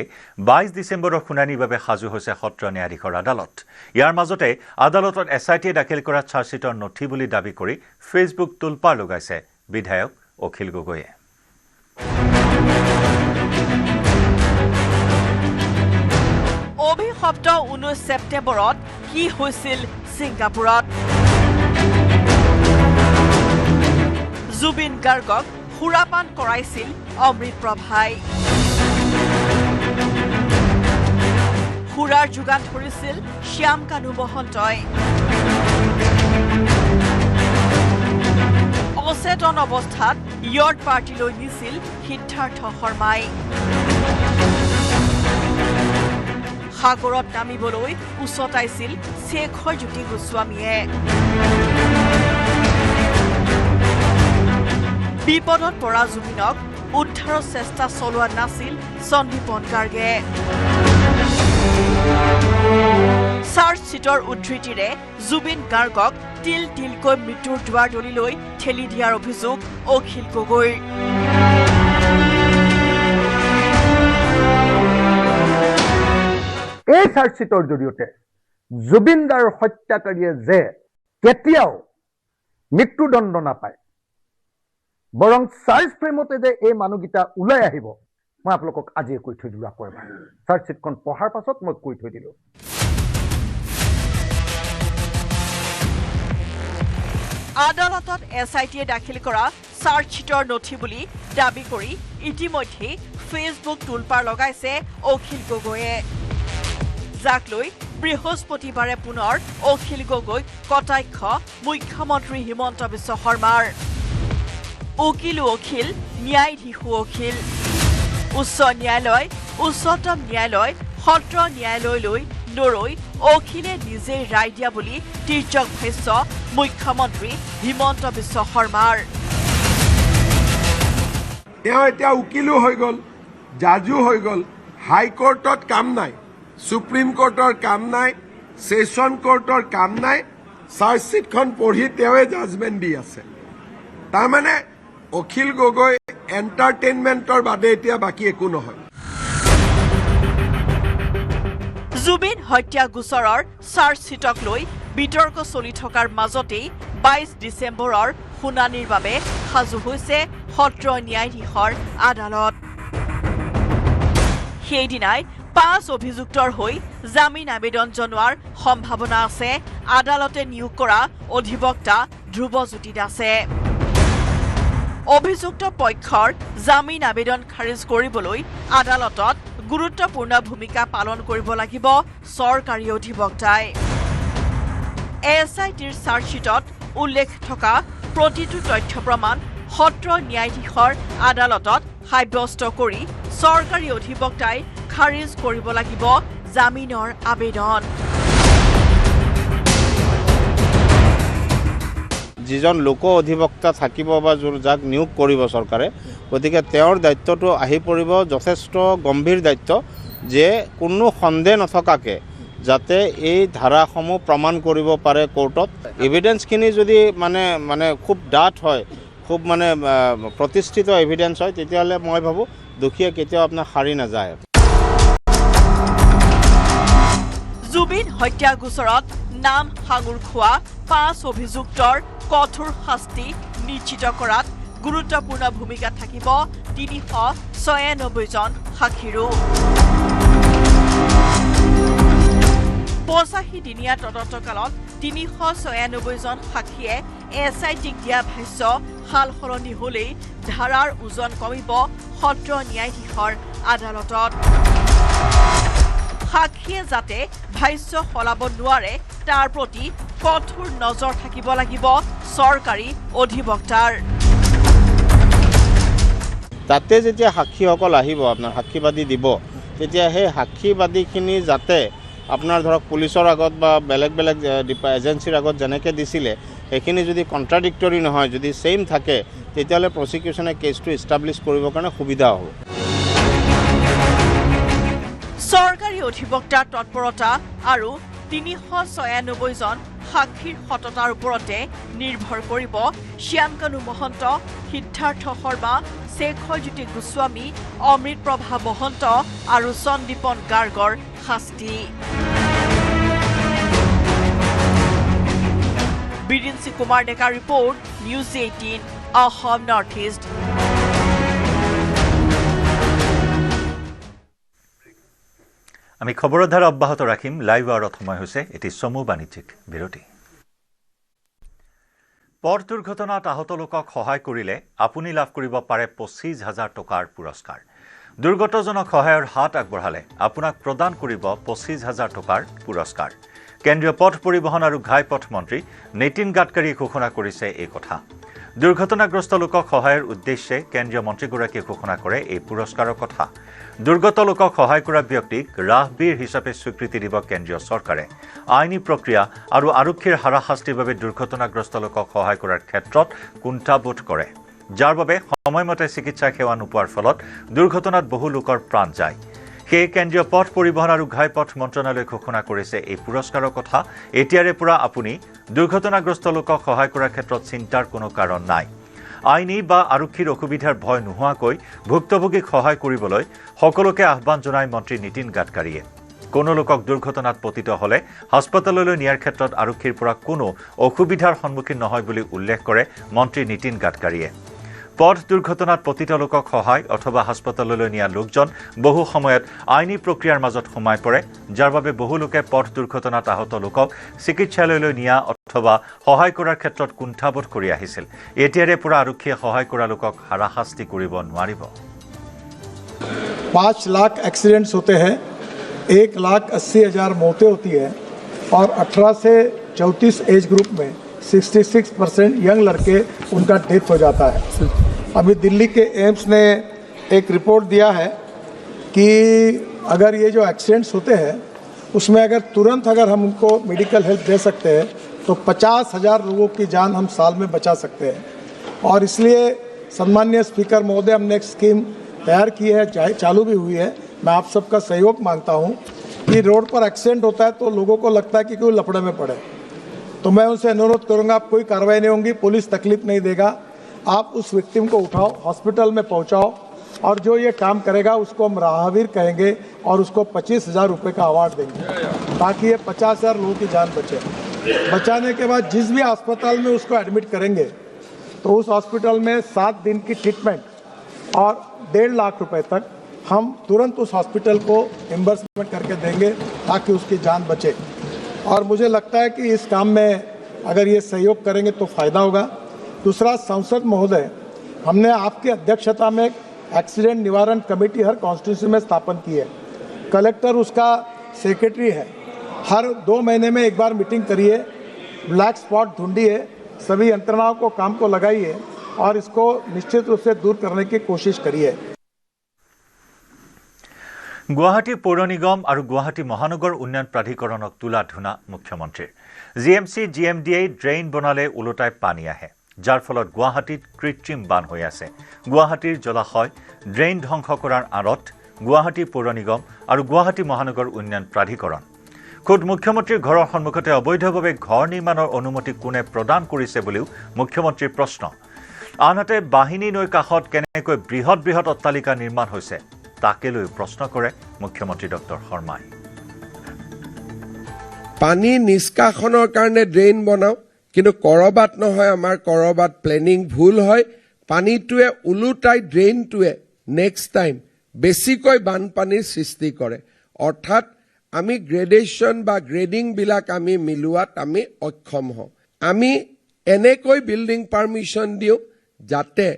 22 ডিচেম্বৰৰ শুনানিৰ বাবে সাজু হৈছে সত্ৰ ন্যায়াধীশৰ আদালত ইয়াৰ মাজতে আদালতত এছআইটিয়ে দাখিল কৰা চাৰ্জশ্বিটৰ নথি বুলি দাবী কৰি ফেচবুক তোলপাৰ লগাইছে বিধায়ক অখিল গগৈয়ে অভিশপ্ত 19 ছেপ্টেম্বৰত কি হৈছিল ছিংগাপুৰত জুবিন গাৰ্গক সুৰাপান কৰাইছিল অমৃত প্ৰভাই সুৰাৰ যোগান ধৰিছিল শ্যাম কানু মহন্তই অচেতন অৱস্থাত ইয়ৰ্ড পাৰ্টিলৈ নিছিল সিদ্ধাৰ্থ শৰ্মাই সাগৰত নামিবলৈ উচতাইছিল শেখৰ জ্যোতি গোস্বামীয়ে বিপদত পৰা জুবিনক উদ্ধাৰৰ চেষ্টা চলোৱা নাছিল সন্দীপন গাৰ্গে চাৰ্জশ্বিটৰ উদ্ধৃতিৰে জুবিন গাৰ্গক তিল তিলকৈ মৃত্যুৰ দুৱাৰ দলিলৈ ঠেলি দিয়াৰ অভিযোগ অখিল গগৈৰ এই চাৰ্জশ্বিটৰ জৰিয়তে জুবিন দাৰ হত্যাকাৰীয়ে যে কেতিয়াও মৃত্যুদণ্ড নাপায় বৰং চাৰ্জ ফ্ৰেমতে যে এই মানুহকেইটা ওলাই আহিব মই আপোনালোকক আজি কৈ থৈ দিলোঁ আকৌ এবাৰ চাৰ্জশ্বিটখন পঢ়াৰ পাছত মই কৈ থৈ দিলোঁ আদালতত এছআইটিয়ে দাখিল কৰা চাৰ্জশ্বিটৰ নথি বুলি দাবী কৰি ইতিমধ্যে ফেচবুক তোলপাৰ লগাইছে অখিল গগৈয়ে যাক লৈ বৃহস্পতিবাৰে পুনৰ অখিল গগৈক কটাক্ষ মুখ্যমন্ত্ৰী হিমন্ত বিশ্ব শৰ্মাৰ উকিলো অখিল ন্যায়াধীশো অখিল উচ্চ ন্যায়ালয় উচ্চতম ন্যায়ালয় সত্ৰ ন্যায়ালয়লৈ নৰৈ অখিলে নিজেই ৰায় দিয়া বুলি তিৰ্যক ভাষ্য মুখ্যমন্ত্ৰী হিমন্ত বিশ্ব শৰ্মাৰ তেওঁ এতিয়া উকিলো হৈ গ'ল জাজো হৈ গ'ল হাইকোৰ্টত কাম নাই সুপ্ৰিম কোৰ্টৰ কাম নাই সেশন কোৰ্টৰ কাম নাই চাৰ্জশ্বিটখন পঢ়ি তেওঁৱে জাজমেণ্ট দি আছে তাৰমানে অখিল গগৈ এণ্টাৰটেইনমেণ্টৰ বাদে এতিয়া বাকী একো নহয় জুবিন হত্যা গোচৰৰ চাৰ্জশ্বিটক লৈ বিতৰ্ক চলি থকাৰ মাজতেই 22 ডিচেম্বৰৰ শুনানিৰ বাবে সাজু হৈছে সত্ৰ ন্যায়াধীশৰ আদালত সেইদিনাই 5 অভিযুক্তৰ হৈ জামিন আবেদন জনোৱাৰ সম্ভাৱনা আছে আদালতে নিয়োগ কৰা অধিবক্তা ধ্ৰুৱজ্যোতি দাসে অভিযুক্ত পক্ষৰ জামিন আবেদন খাৰিজ কৰিবলৈ আদালতত গুৰুত্বপূৰ্ণ ভূমিকা পালন কৰিব লাগিব চৰকাৰী অধিবক্তাই এছআইটিৰ চাৰ্জশ্বিটত উল্লেখ থকা প্ৰতিটো তথ্য প্ৰমাণ সত্ৰ ন্যায়াধীশৰ আদালতত সাব্যস্ত কৰি চৰকাৰী অধিবক্তাই খাৰিজ কৰিব লাগিব জামিনৰ আবেদন যিজন লোক অধিবক্তা থাকিব বা যাক নিয়োগ কৰিব চৰকাৰে গতিকে তেওঁৰ দায়িত্বটো আহি পৰিব যথেষ্ট গম্ভীৰ দায়িত্ব যে কোনো সন্দেহ নথকাকে যাতে এই ধাৰাসমূহ প্ৰমাণ কৰিব পাৰে কোৰ্টত এভিডেন্সখিনি যদি মানে খুব ডাঠ হয় খুব প্ৰতিষ্ঠিত এভিডেন্স হয় তেতিয়াহ'লে মই ভাবোঁ দোষীয়ে কেতিয়াও আপোনাৰ সাৰি নাযায় হত্যা গোচৰত নাম সাঙুৰ খোৱা 5 অভিযুক্তৰ কঠোৰ শাস্তি নিশ্চিত কৰাত গুৰুত্বপূৰ্ণ ভূমিকা থাকিব 396 জন সাক্ষীৰো 85 দিনীয়া তদন্তকালত 396 জন সাক্ষীয়ে SITক দিয়া ভাষ্য হাল সলনি হলেই ধাৰাৰ ওজন কমিব সত্ৰ ন্যায়াধীশৰ আদালতত সাক্ষীয়ে যাতে ভাষ্য সলাব নোৱাৰে তাৰ প্ৰতি কঠোৰ নজৰ থাকিব লাগিব চৰকাৰী অধিবক্তাৰ তাতে যেতিয়া সাক্ষীসকল আহিব আপোনাৰ সাক্ষীবাদী দিব তেতিয়া সেই সাক্ষীবাদীখিনি যাতে আপোনাৰ ধৰক পুলিচৰ আগত বা বেলেগ বেলেগ এজেন্সিৰ আগত যেনেকৈ দিছিলে সেইখিনি যদি কণ্ট্ৰাডিক্টৰী নহয় যদি ছেইম থাকে তেতিয়াহ'লে প্ৰচিকিউশ্যনে কেছটো ইষ্টাব্লিছ কৰিবৰ কাৰণে সুবিধা হ'ব চৰকাৰী অধিবক্তাৰ তৎপৰতা আৰু 396 জন সাক্ষীৰ সততাৰ ওপৰতে নিৰ্ভৰ কৰিব শ্যামকানু মহন্ত সিদ্ধাৰ্থ শৰ্মা শেখৰজ্যোতি গোস্বামী অমৃত প্ৰভা মহন্ত আৰু সন্দীপন গাৰ্গৰ শাস্তি Biranchi Kumar Deka report news 18 Assam north east আমি খবৰৰ ধাৰা অব্যাহত ৰাখিম লাইভ আৱাৰত সময় হৈছে এটি চমু বাণিজ্যিক বিৰতি পথ দুৰ্ঘটনাত আহত লোকক সহায় কৰিলে আপুনি লাভ কৰিব পাৰে 25,000 টকাৰ পুৰস্কাৰ দুৰ্গতজনক সহায়ৰ হাত আগবঢ়ালে আপোনাক প্ৰদান কৰিব 25,000 টকাৰ পুৰস্কাৰ কেন্দ্ৰীয় পথ পৰিবহণ আৰু ঘাইপথ মন্ত্ৰী নীতিন গাডকাৰীয়ে ঘোষণা কৰিছে এই কথা দুৰ্ঘটনাগ্ৰস্ত লোকক সহায়ৰ উদ্দেশ্যে কেন্দ্ৰীয় মন্ত্ৰীগৰাকীয়ে ঘোষণা কৰে এই পুৰস্কাৰৰ কথা দুৰ্গত লোকক সহায় কৰা ব্যক্তিক ৰাহবীৰ হিচাপে স্বীকৃতি দিব কেন্দ্ৰীয় চৰকাৰে আইনী প্ৰক্ৰিয়া আৰু আৰক্ষীৰ হাৰাশাস্তিৰ বাবে দুৰ্ঘটনাগ্ৰস্ত লোকক সহায় কৰাৰ ক্ষেত্ৰত কুণ্ঠাবোধ কৰে যাৰ বাবে সময়মতে চিকিৎসা সেৱা নোপোৱাৰ ফলত দুৰ্ঘটনাত বহু লোকৰ প্ৰাণ যায় সেই কেন্দ্ৰীয় পথ পৰিবহণ আৰু ঘাইপথ মন্ত্ৰণালয়ে ঘোষণা কৰিছে এই পুৰস্কাৰৰ কথা এতিয়াৰে পৰা আপুনি দুৰ্ঘটনাগ্ৰস্ত লোকক সহায় কৰাৰ ক্ষেত্ৰত চিন্তাৰ কোনো কাৰণ নাই আইনী বা আৰক্ষীৰ অসুবিধাৰ ভয় নোহোৱাকৈ ভুক্তভোগীক সহায় কৰিবলৈ সকলোকে আহ্বান জনায় মন্ত্ৰী নীতিন গাডকাৰীয়ে কোনো লোকক দুৰ্ঘটনাত পতিত হ'লে হাস্পতাললৈ নিয়াৰ ক্ষেত্ৰত আৰক্ষীৰ পৰা কোনো অসুবিধাৰ সন্মুখীন নহয় বুলি উল্লেখ কৰে মন্ত্ৰী নীতিন গাডকাৰীয়ে পথ দুৰ্ঘটনাত পতিত লোকক সহায় অথবা হাস্পতাললৈ নিয়া লোকজন বহু সময়ত আইনী প্ৰক্ৰিয়াৰ মাজত সোমাই পৰে যাৰ বাবে বহু লোকে পথ দুৰ্ঘটনাত আহত লোকক চিকিৎসালয়লৈ নিয়া অথবা সহায় কৰাৰ ক্ষেত্ৰত কুণ্ঠাবোধ কৰি আহিছিল এতিয়াৰে পৰা আৰক্ষীয়ে সহায় কৰা লোকক হাৰাশাস্তি কৰিব নোৱাৰিব 5 लाख एक्सीडेंट्स होते हैं 1,80,000 मौतें होती है और 18 से 34 एज ग्रुप में 66% यंग लड़के उनका डेथ हो जाता है अभी दिल्ली के एम्स ने एक रिपोर्ट दिया है कि अगर ये जो एक्सीडेंट्स होते हैं उसमें अगर तुरंत अगर हम उनको मेडिकल हेल्प दे सकते हैं तो 50,000 लोगों की जान हम साल में बचा सकते हैं और इसलिए सम्माननीय स्पीकर महोदय हमने एक स्कीम तैयार की है चालू भी हुई है मैं आप सबका सहयोग मांगता हूँ कि रोड पर एक्सीडेंट होता है तो लोगों को लगता है कि कोई लफड़े में पड़े तो मैं उनसे अनुरोध करूंगा आप कोई कार्रवाई नहीं होगी पुलिस तकलीफ नहीं देगा आप उस विक्टिम को उठाओ हॉस्पिटल में पहुंचाओ और जो ये काम करेगा उसको हम राहवीर कहेंगे और उसको 25,000 रुपये का अवार्ड देंगे ताकि ये 50,000 लोगों की जान बचे बचाने के बाद जिस भी अस्पताल में उसको एडमिट करेंगे तो उस हॉस्पिटल में 7 दिन की ट्रीटमेंट और 1.5 लाख रुपए तक हम तुरंत उस हॉस्पिटल को रिम्बर्समेंट करके देंगे ताकि उसकी जान बचे और मुझे लगता है कि इस काम में अगर ये सहयोग करेंगे तो फ़ायदा होगा दूसरा सांसद महोदय हमने आपकी अध्यक्षता में एक्सीडेंट निवारण कमेटी हर कॉन्स्टिट्यूंसी में स्थापन की है कलेक्टर उसका सेक्रेटरी है हर 2 महीने में एक बार मीटिंग करिए ब्लैक स्पॉट ढूंढिए सभी यंत्रणाओं को काम को लगाइए और इसको निश्चित रूप से दूर करने की कोशिश करिए গুৱাহাটী পৌৰ নিগম আৰু গুৱাহাটী মহানগৰ উন্নয়ন প্ৰাধিকৰণক তোলা ধুনা মুখ্যমন্ত্ৰীৰ জিএমচি জিএমডিএ ড্ৰেইন বনালে ওলোটাই পানী আহে যাৰ ফলত গুৱাহাটীত কৃত্ৰিম বান হৈ আছে গুৱাহাটীৰ জলাশয় ড্ৰেইন ধ্বংস কৰাৰ আঁৰত গুৱাহাটী পৌৰ নিগম আৰু গুৱাহাটী মহানগৰ উন্নয়ন প্ৰাধিকৰণ খুদ মুখ্যমন্ত্ৰীৰ ঘৰৰ সন্মুখতে অবৈধভাৱে ঘৰ নিৰ্মাণৰ অনুমতি কোনে প্ৰদান কৰিছে বুলিও মুখ্যমন্ত্ৰীৰ প্ৰশ্ন আনহাতে বাহিনী নৈ কাষত কেনেকৈ বৃহৎ বৃহৎ অট্টালিকা নিৰ্মাণ হৈছে তাকে লৈ প্ৰশ্ন কৰে মুখ্যমন্ত্ৰী ডক্টৰ শৰ্মাই পানী নিষ্কাশনৰ কাৰণে ড্ৰেইন বনাওঁ, কিন্তু কৰবাত নহয়, আমাৰ কৰবাত প্লেনিং ভুল হয়, পানীটোৱে ওলোটাই ড্ৰেইনটোৱে নেক্সট টাইম বেছিকৈ বানপানীৰ সৃষ্টি কৰে। অৰ্থাৎ আমি গ্ৰেডেশ্যন বা গ্ৰেডিংবিলাক আমি মিলোৱাত আমি অক্ষম হওঁ। আমি এনেকৈ বিল্ডিং পাৰ্মিশ্যন দিওঁ যাতে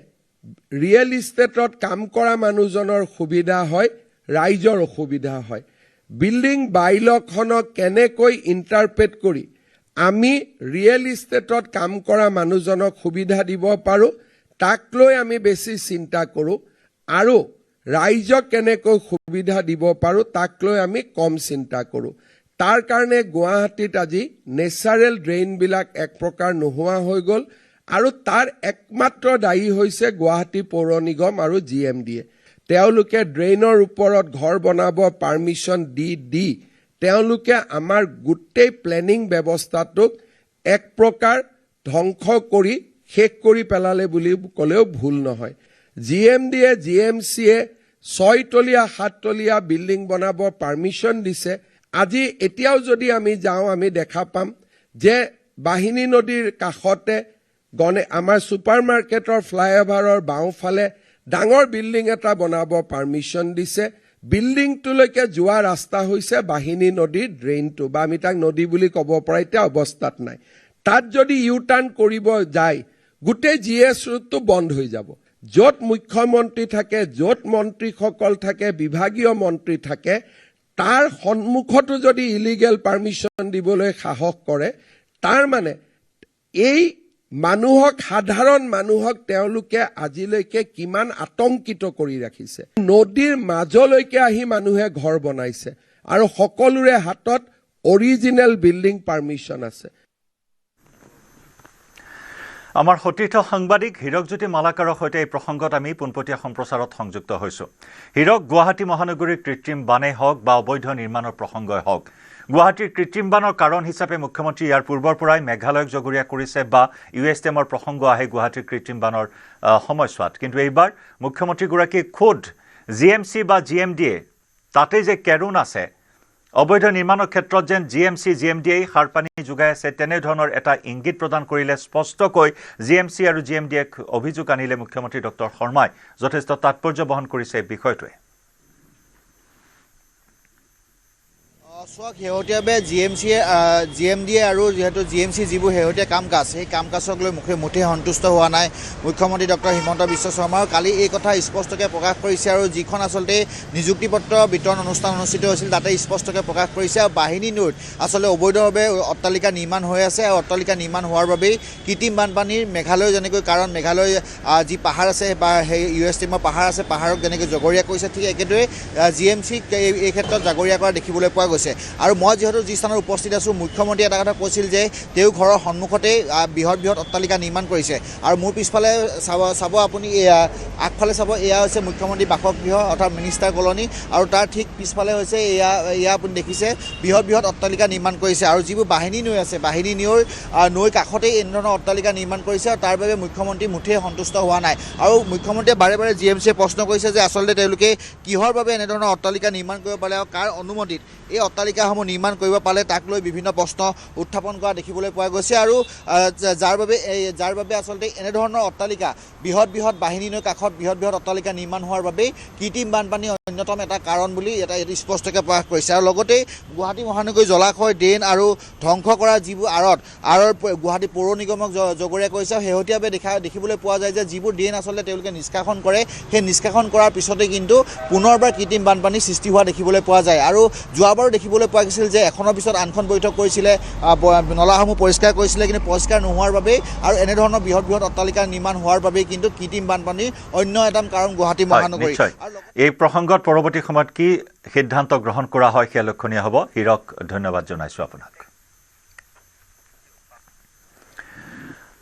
ৰিয়েল ইষ্টেটত কাম কৰা মানুহজনৰ সুবিধা হয়, ৰাইজৰ অসুবিধা হয়। বিল্ডিং বাইলখনক কেনেকৈ ইণ্টাৰপ্ৰেট কৰি আমি ৰিয়েল ইষ্টেটত কাম কৰা মানুহজনক সুবিধা দিব পাৰোঁ, তাক লৈ আমি বেছি চিন্তা কৰোঁ, আৰু ৰাইজক কেনেকৈ সুবিধা দিব পাৰোঁ তাক লৈ আমি কম চিন্তা কৰোঁ। তাৰ কাৰণে গুৱাহাটীত আজি নেচাৰেল ড্ৰেইনবিলাক এক প্ৰকাৰ নোহোৱা হৈ গ'ল, আৰু তাৰ একমাত্ৰ দায়ী হৈছে গুৱাহাটী পৌৰ নিগম আৰু GMDA। তেওঁলোকে ড্ৰেইনৰ ওপৰত ঘৰ বনাব পাৰ্মিশ্যন দি তেওঁলোকে আমাৰ গোটেই প্লেনিং ব্যৱস্থাটোক এক প্ৰকাৰ ধ্বংস কৰি শেষ কৰি পেলালে বুলি ক'লেও ভুল নহয়। GMDA GMCয়ে 6 তলীয়া 7 তলীয়া বিল্ডিং বনাব পাৰ্মিশ্যন দিছে। আজি এতিয়াও যদি আমি যাওঁ, আমি দেখা পাম যে বাহিনী নদীৰ কাষতে আমাৰ ছুপাৰ মাৰ্কেটৰ ফ্লাইঅভাৰৰ বাওঁফালে ডাঙৰ বিল্ডিং এটা বনাব পাৰ্মিশ্যন দিছে। বিল্ডিংটোলৈকে যোৱা ৰাস্তা হৈছে বাহিনী নদীৰ ড্ৰেইনটো, বা আমি তাক নদী বুলি ক'ব পৰা এতিয়া অৱস্থাত নাই। তাত যদি ইউ টাৰ্ণ কৰিব যায়, গোটেই GS ৰোডটো বন্ধ হৈ যাব। য'ত মুখ্যমন্ত্ৰী থাকে, য'ত মন্ত্ৰীসকল থাকে, বিভাগীয় মন্ত্ৰী থাকে, তাৰ সন্মুখতো যদি ইলিগেল পাৰ্মিশ্যন দিবলৈ সাহস কৰে, তাৰ মানে এই মানুহক, সাধাৰণ মানুহক তেওঁলোকে আজিলৈকে কিমান আতংকিত কৰি ৰাখিছে। নদীৰ মাজলৈকে আহি মানুহে ঘৰ বনাইছে, আৰু সকলোৰে হাতত অৰিজিনেল বিল্ডিং পাৰ্মিশ্যন আছে। আমাৰ সতীৰ্থ সাংবাদিক হীৰকজ্যোতি মালাকাৰৰ সৈতে এই প্ৰসংগত আমি পোনপটীয়া সম্প্ৰচাৰত সংযুক্ত হৈছোঁ। হীৰক, গুৱাহাটী মহানগৰীৰ কৃত্ৰিম বানেই হওক বা অবৈধ নিৰ্মাণৰ প্ৰসংগই হওক, গুৱাহাটীৰ কৃত্ৰিম বানৰ কাৰণ হিচাপে মুখ্যমন্ত্ৰী ইয়াৰ পূৰ্বৰ পৰাই মেঘালয়ক জগৰীয়া কৰিছে, বা USTMৰ প্ৰসংগ আহে গুৱাহাটীৰ কৃত্ৰিম বানৰ সময়ছোৱাত। কিন্তু এইবাৰ মুখ্যমন্ত্ৰীগৰাকীয়ে খোদ GMC বা GMDA তাতেই যে কেৰুণ আছে, অবৈধ নিৰ্মাণৰ ক্ষেত্ৰত যেন GMC GMDA সাৰপানী যোগাই আছে, তেনেধৰণৰ এটা ইংগিত প্ৰদান কৰিলে। স্পষ্টকৈ GMC আৰু GMDAক অভিযোগ আনিলে মুখ্যমন্ত্ৰী ডক্টৰ শৰ্মাই। যথেষ্ট তাৎপৰ্য বহন কৰিছে এই বিষয়টোৱে। চোৱাক, শেহতীয়াভাৱে GMDA আৰু যিহেতু GMC যিবোৰ শেহতীয়া কাম কাজ, সেই কাম কাজক লৈ মুঠেই সন্তুষ্ট হোৱা নাই মুখ্যমন্ত্ৰী ডক্টৰ হিমন্ত বিশ্ব শৰ্মাও। কালি এই কথা স্পষ্টকৈ প্ৰকাশ কৰিছে, আৰু যিখন আচলতে নিযুক্তি পত্ৰ বিতৰণ অনুষ্ঠান অনুষ্ঠিত হৈছিল তাতে স্পষ্টকৈ প্ৰকাশ কৰিছে। আৰু বাহিনী নৈত আচলতে অবৈধভাৱে অট্টালিকা নিৰ্মাণ হৈ আছে, আৰু অট্টালিকা নিৰ্মাণ হোৱাৰ বাবেই কৃত্ৰিম বানপানীৰ মেঘালয় যেনেকৈ, কাৰণ মেঘালয় যি পাহাৰ আছে বা সেই USTMৰ পাহাৰ আছে, পাহাৰক যেনেকৈ জগৰীয়া কৰিছে, ঠিক একেদৰে GMCক এই ক্ষেত্ৰত জগৰীয়া কৰা দেখিবলৈ পোৱা গৈছে। আৰু মই যিহেতু যি স্থানত উপস্থিত আছোঁ, মুখ্যমন্ত্ৰীয়ে এটা কথা কৈছিল যে তেওঁ ঘৰৰ সন্মুখতেই বৃহৎ অট্টালিকা নিৰ্মাণ কৰিছে। আৰু মোৰ পিছফালে চাব আপুনি, আগফালে চাব, এয়া হৈছে মুখ্যমন্ত্ৰী বাসগৃহ অৰ্থাৎ মিনিষ্টাৰ কলনী, আৰু তাৰ ঠিক পিছফালে হৈছে এয়া আপুনি দেখিছে বৃহৎ অট্টালিকা নিৰ্মাণ কৰিছে। আৰু যিবোৰ বাহিনী নৈ আছে, বাহিনী নৈৰ কাষতেই এনেধৰণৰ অট্টালিকা নিৰ্মাণ কৰিছে, আৰু তাৰ বাবে মুখ্যমন্ত্ৰী মুঠেই সন্তুষ্ট হোৱা নাই। আৰু মুখ্যমন্ত্ৰীয়ে বাৰে বাৰে GMCয়ে প্ৰশ্ন কৰিছে যে আচলতে তেওঁলোকে কিহৰ বাবে এনেধৰণৰ অট্টালিকা নিৰ্মাণ কৰিব পাৰে, আৰু কাৰ অনুমতিত এই অট্টালিকাসমূহ নিৰ্মাণ কৰিব পালে, তাক লৈ বিভিন্ন প্ৰশ্ন উত্থাপন কৰা দেখিবলৈ পোৱা গৈছে। আৰু যাৰ বাবে আচলতে এনেধৰণৰ অট্টালিকা বৃহৎ বাহিনী নৈৰ কাষত বৃহৎ অট্টালিকা নিৰ্মাণ হোৱাৰ বাবেই কৃত্ৰিম বানপানী অন্যতম এটা কাৰণ বুলি এটা স্পষ্টকৈ প্ৰকাশ কৰিছে। আৰু লগতে গুৱাহাটী মহানগৰী জলাশয়, ড্ৰেইন আৰু ধ্বংস কৰা যিবোৰ আঁৰৰ গুৱাহাটী পৌৰ নিগমক জগৰীয়া কৰিছে। শেহতীয়াভাৱে দেখিবলৈ পোৱা যায় যে যিবোৰ ড্ৰেইন আচলতে তেওঁলোকে নিষ্কাশন কৰে, সেই নিষ্কাশন কৰাৰ পিছতে কিন্তু পুনৰবাৰ কৃত্ৰিম বানপানী সৃষ্টি হোৱা দেখিবলৈ পোৱা যায়। আৰু যোৱাবাৰো দেখিবলৈ পোৱা গৈছিল যে এখনৰ পিছত আনখন বৈঠক কৰিছিলে, নলাসমূহ পৰিষ্কাৰ কৰিছিলে, কিন্তু পৰিষ্কাৰ নোহোৱাৰ বাবেই আৰু এনেধৰণৰ বৃহৎ অট্টালিকা নিৰ্মাণ হোৱাৰ বাবেই কিন্তু কৃত্ৰিম বানপানীৰ অন্য এটা কাৰণ গুৱাহাটী মহানগৰী। এই প্ৰসংগত পৰৱৰ্তী সময়ত কি সিদ্ধান্ত গ্ৰহণ কৰা হয় সেয়া লক্ষণীয় হ'ব। হীৰক, ধন্যবাদ জনাইছোঁ আপোনাক।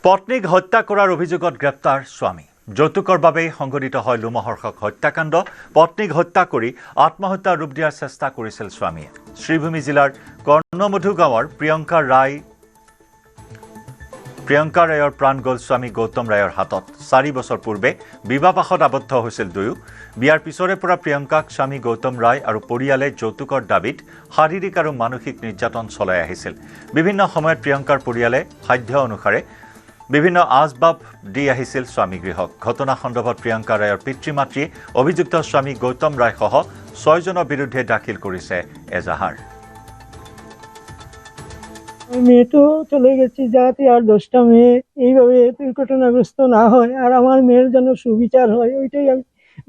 পত্নীক হত্যা কৰাৰ অভিযোগত গ্ৰেপ্তাৰ স্বামী। যৌতুকৰ বাবেই সংঘটিত হয় লোমহৰ্ষক হত্যাকাণ্ড। পত্নীক হত্যা কৰি আত্মহত্যাৰ ৰূপ দিয়াৰ চেষ্টা কৰিছিল স্বামীয়ে। শ্ৰীভূমি জিলাৰ কৰ্ণমধু গাঁৱৰ প্ৰিয়ংকা ৰায় প্ৰিয়ংকা ৰায়ৰ প্ৰাণ গ'ল স্বামী গৌতম ৰায়ৰ হাতত 4 বছৰ পূৰ্বে বিবাহপাশত আবদ্ধ হৈছিল দুয়ো বিয়াৰ পিছৰে পৰা প্ৰিয়ংকাক স্বামী গৌতম ৰায় আৰু পৰিয়ালে যৌতুকৰ দাবীত শাৰীৰিক আৰু মানসিক নিৰ্যাতন চলাই আহিছিল বিভিন্ন সময়ত প্ৰিয়ংকাৰ পৰিয়ালে সাধ্য অনুসাৰে বিভিন্ন আচবাব দি আহিছিল স্বামী গৃহক ঘটনা সন্দৰ্ভত প্ৰিয়ংকা ৰায়ৰ পিতৃ-মাতৃয়ে অভিযুক্ত স্বামী গৌতম ৰায় সহ 6 জনৰ বিৰুদ্ধে দাখিল কৰিছে এজাহাৰ মেয়েটো চলে গেছে যাতে আর 10টা মেয়ে এইভাবে দুর্ঘটনাগ্রস্ত না হয় আর আমার মেয়ের জন্য সুবিচার হয় ওইটাই আমি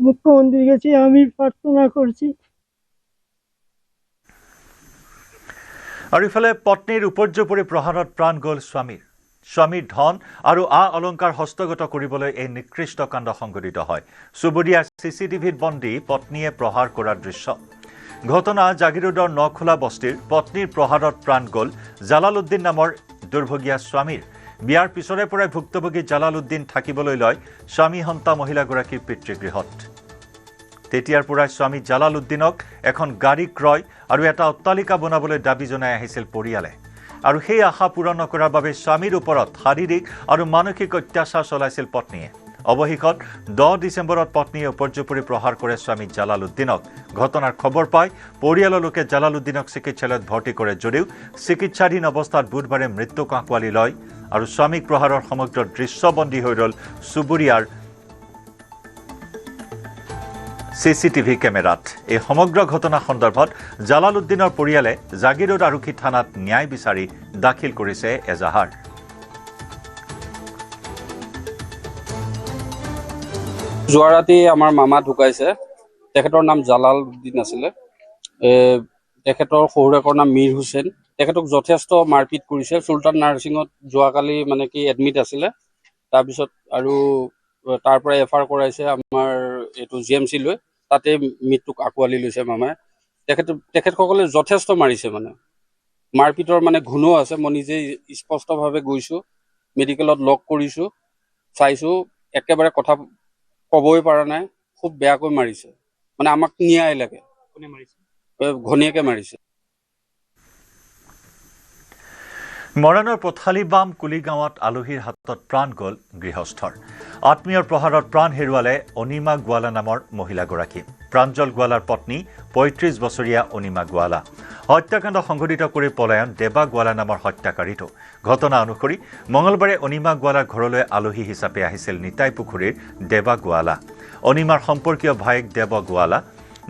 মুখ্যমন্ত্রীর কাছে আমি প্রার্থনা করছি আৰু ইফালে পত্নীৰ উপৰ্যুপৰি প্ৰহাৰত প্ৰাণ গ'ল স্বামীৰ ধন আৰু অলংকাৰ হস্তগত কৰিবলৈ এই নিকৃষ্ট কাণ্ড সংঘটিত হয় চুবুৰীয়াৰ চিচিটিভিত বন্দী পত্নীয়ে প্ৰহাৰ কৰাৰ দৃশ্য ঘটনা জাগিৰোডৰ নখোলা বস্তিৰ পত্নীৰ প্ৰহাৰত প্ৰাণ গ'ল জালালুদ্দিন নামৰ দুৰ্ভগীয়া স্বামীৰ বিয়াৰ পিছৰে পৰাই ভুক্তভোগী জালালুদ্দিন থাকিবলৈ লয় স্বামী সন্তা মহিলাগৰাকীৰ পিতৃগৃহত তেতিয়াৰ পৰাই স্বামী জালালুদ্দিনক এখন গাড়ী ক্ৰয় আৰু এটা অট্টালিকা বনাবলৈ দাবী জনাই আহিছিল পৰিয়ালে আৰু সেই আশা পূৰণ নকৰাৰ বাবে স্বামীৰ ওপৰত শাৰীৰিক আৰু মানসিক অত্যাচাৰ চলাইছিল পত্নীয়ে অৱশেষত 10 ডিচেম্বৰত পত্নীয়ে উপৰ্যুপৰি প্ৰহাৰ কৰে স্বামী জালালুদ্দিনক ঘটনাৰ খবৰ পাই পৰিয়ালৰ লোকে জালালুদ্দিনক চিকিৎসালয়ত ভৰ্তি কৰে যদিও চিকিৎসাধীন অৱস্থাত বুধবাৰে মৃত্যুক আঁকোৱালি লয় আৰু স্বামীক প্ৰহাৰৰ সমগ্ৰ দৃশ্যবন্দী হৈ ৰ'ল চুবুৰীয়াৰ চিচিটিভি কেমেৰাত এই সমগ্ৰ ঘটনা সন্দৰ্ভত জালালুদ্দিনৰ পৰিয়ালে জাগিৰোড আৰক্ষী থানাত ন্যায় বিচাৰি দাখিল কৰিছে এজাহাৰ যোৱা ৰাতি আমাৰ মামা ঢুকাইছে তেখেতৰ নাম জালালুদ্দিন আছিলে তেখেতৰ শহুৰেকৰ নাম মীৰ হুছেইন তেখেতক যথেষ্ট মাৰপিট কৰিছে চুলতান নাৰ্ছিঙত যোৱাকালি মানে কি এডমিট আছিলে তাৰপিছত আৰু তাৰ পৰা এফআৰ কৰাইছে আমাৰ এইটো জিএমচি লৈ তাতে মৃত্যুক আঁকোৱালি লৈছে মামাই তেখেতসকলে যথেষ্ট মাৰিছে মানে মাৰপিটৰ মানে ঘুণো আছে মই নিজে স্পষ্টভাৱে গৈছোঁ মেডিকেলত লগ কৰিছোঁ চাইছোঁ একেবাৰে কথা ক'বই পৰা নাই খুব বেয়াকৈ মাৰিছে মানে আমাক ন্যায় লাগে কোনে মাৰিছে ঘনীয়েকে মাৰিছে মৰাণৰ পথালিবাম কুলিগাঁৱত আলহীৰ হাতত প্ৰাণ গ'ল গৃহস্থৰ আত্মীয়ৰ প্ৰহাৰত প্ৰাণ হেৰুৱালে অনিমা গোৱালা নামৰ মহিলাগৰাকী প্ৰাঞ্জল গোৱালাৰ পত্নী ৩৫ বছৰীয়া অনিমা গোৱালা হত্যাকাণ্ড সংঘটিত কৰি পলায়ন দেৱা গোৱালা নামৰ হত্যাকাৰীটো ঘটনা অনুসৰি মঙলবাৰে অনিমা গোৱালাৰ ঘৰলৈ আলহী হিচাপে আহিছিল নিতাই পুখুৰীৰ দেৱা গোৱালা অনিমাৰ সম্পৰ্কীয় ভায়েক দেৱ গোৱালা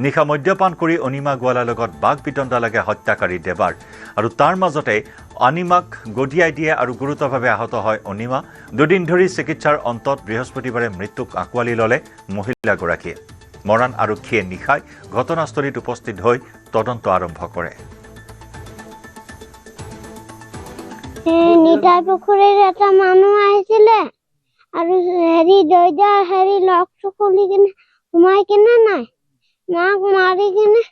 নিশা মদ্যপান কৰি অনিমা গোৱালাৰ লগত বাঘ বিতণ্ডা লাগে হত্যাকাৰী দেৱাৰ আৰু তাৰ মাজতে অনিমাক গদিয়াই দিয়ে আৰু গুৰুতৰভাৱে আহত হয় অনিমা দুদিন ধৰি চিকিৎসাৰ অন্তত বৃহস্পতিবাৰে মৃত্যুক আঁকোৱালি ল'লে মহিলাগৰাকীয়ে মৰাণ আৰক্ষীয়ে নিশাই ঘটনাস্থলীত উপস্থিত হৈ তদন্ত আৰম্ভ কৰে নিতাই পুখুৰীৰ এটা মানুহ আহিছিলে আৰু হেৰি লক খুলি কিনে সোমাই কিনে নাই মাক মাৰি কিনে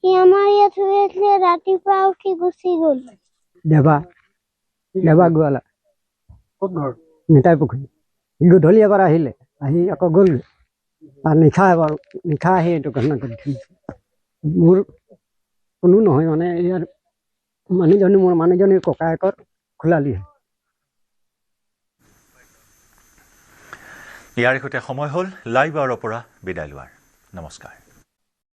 সি আমাৰ ইয়াত শুই আছিলে ৰাতিপুৱা উঠি গুচি গ'ল দেৱা গোৱালা ক'ত ঘৰ নিতাই পুখুৰী গধূলি এবাৰ আহিলে আহি আকৌ গ'ল আৰু নিশা আহি এইটো ঘটনা কৰি মোৰ কোনো নহয় মানে ইয়াৰ মোৰ মানুহজনীৰ ককায়েকৰ খোলালি ইয়াৰ সৈতে সময় হ'ল লাইভ আৱাৰৰ পৰা বিদায় লোৱাৰ নমস্কাৰ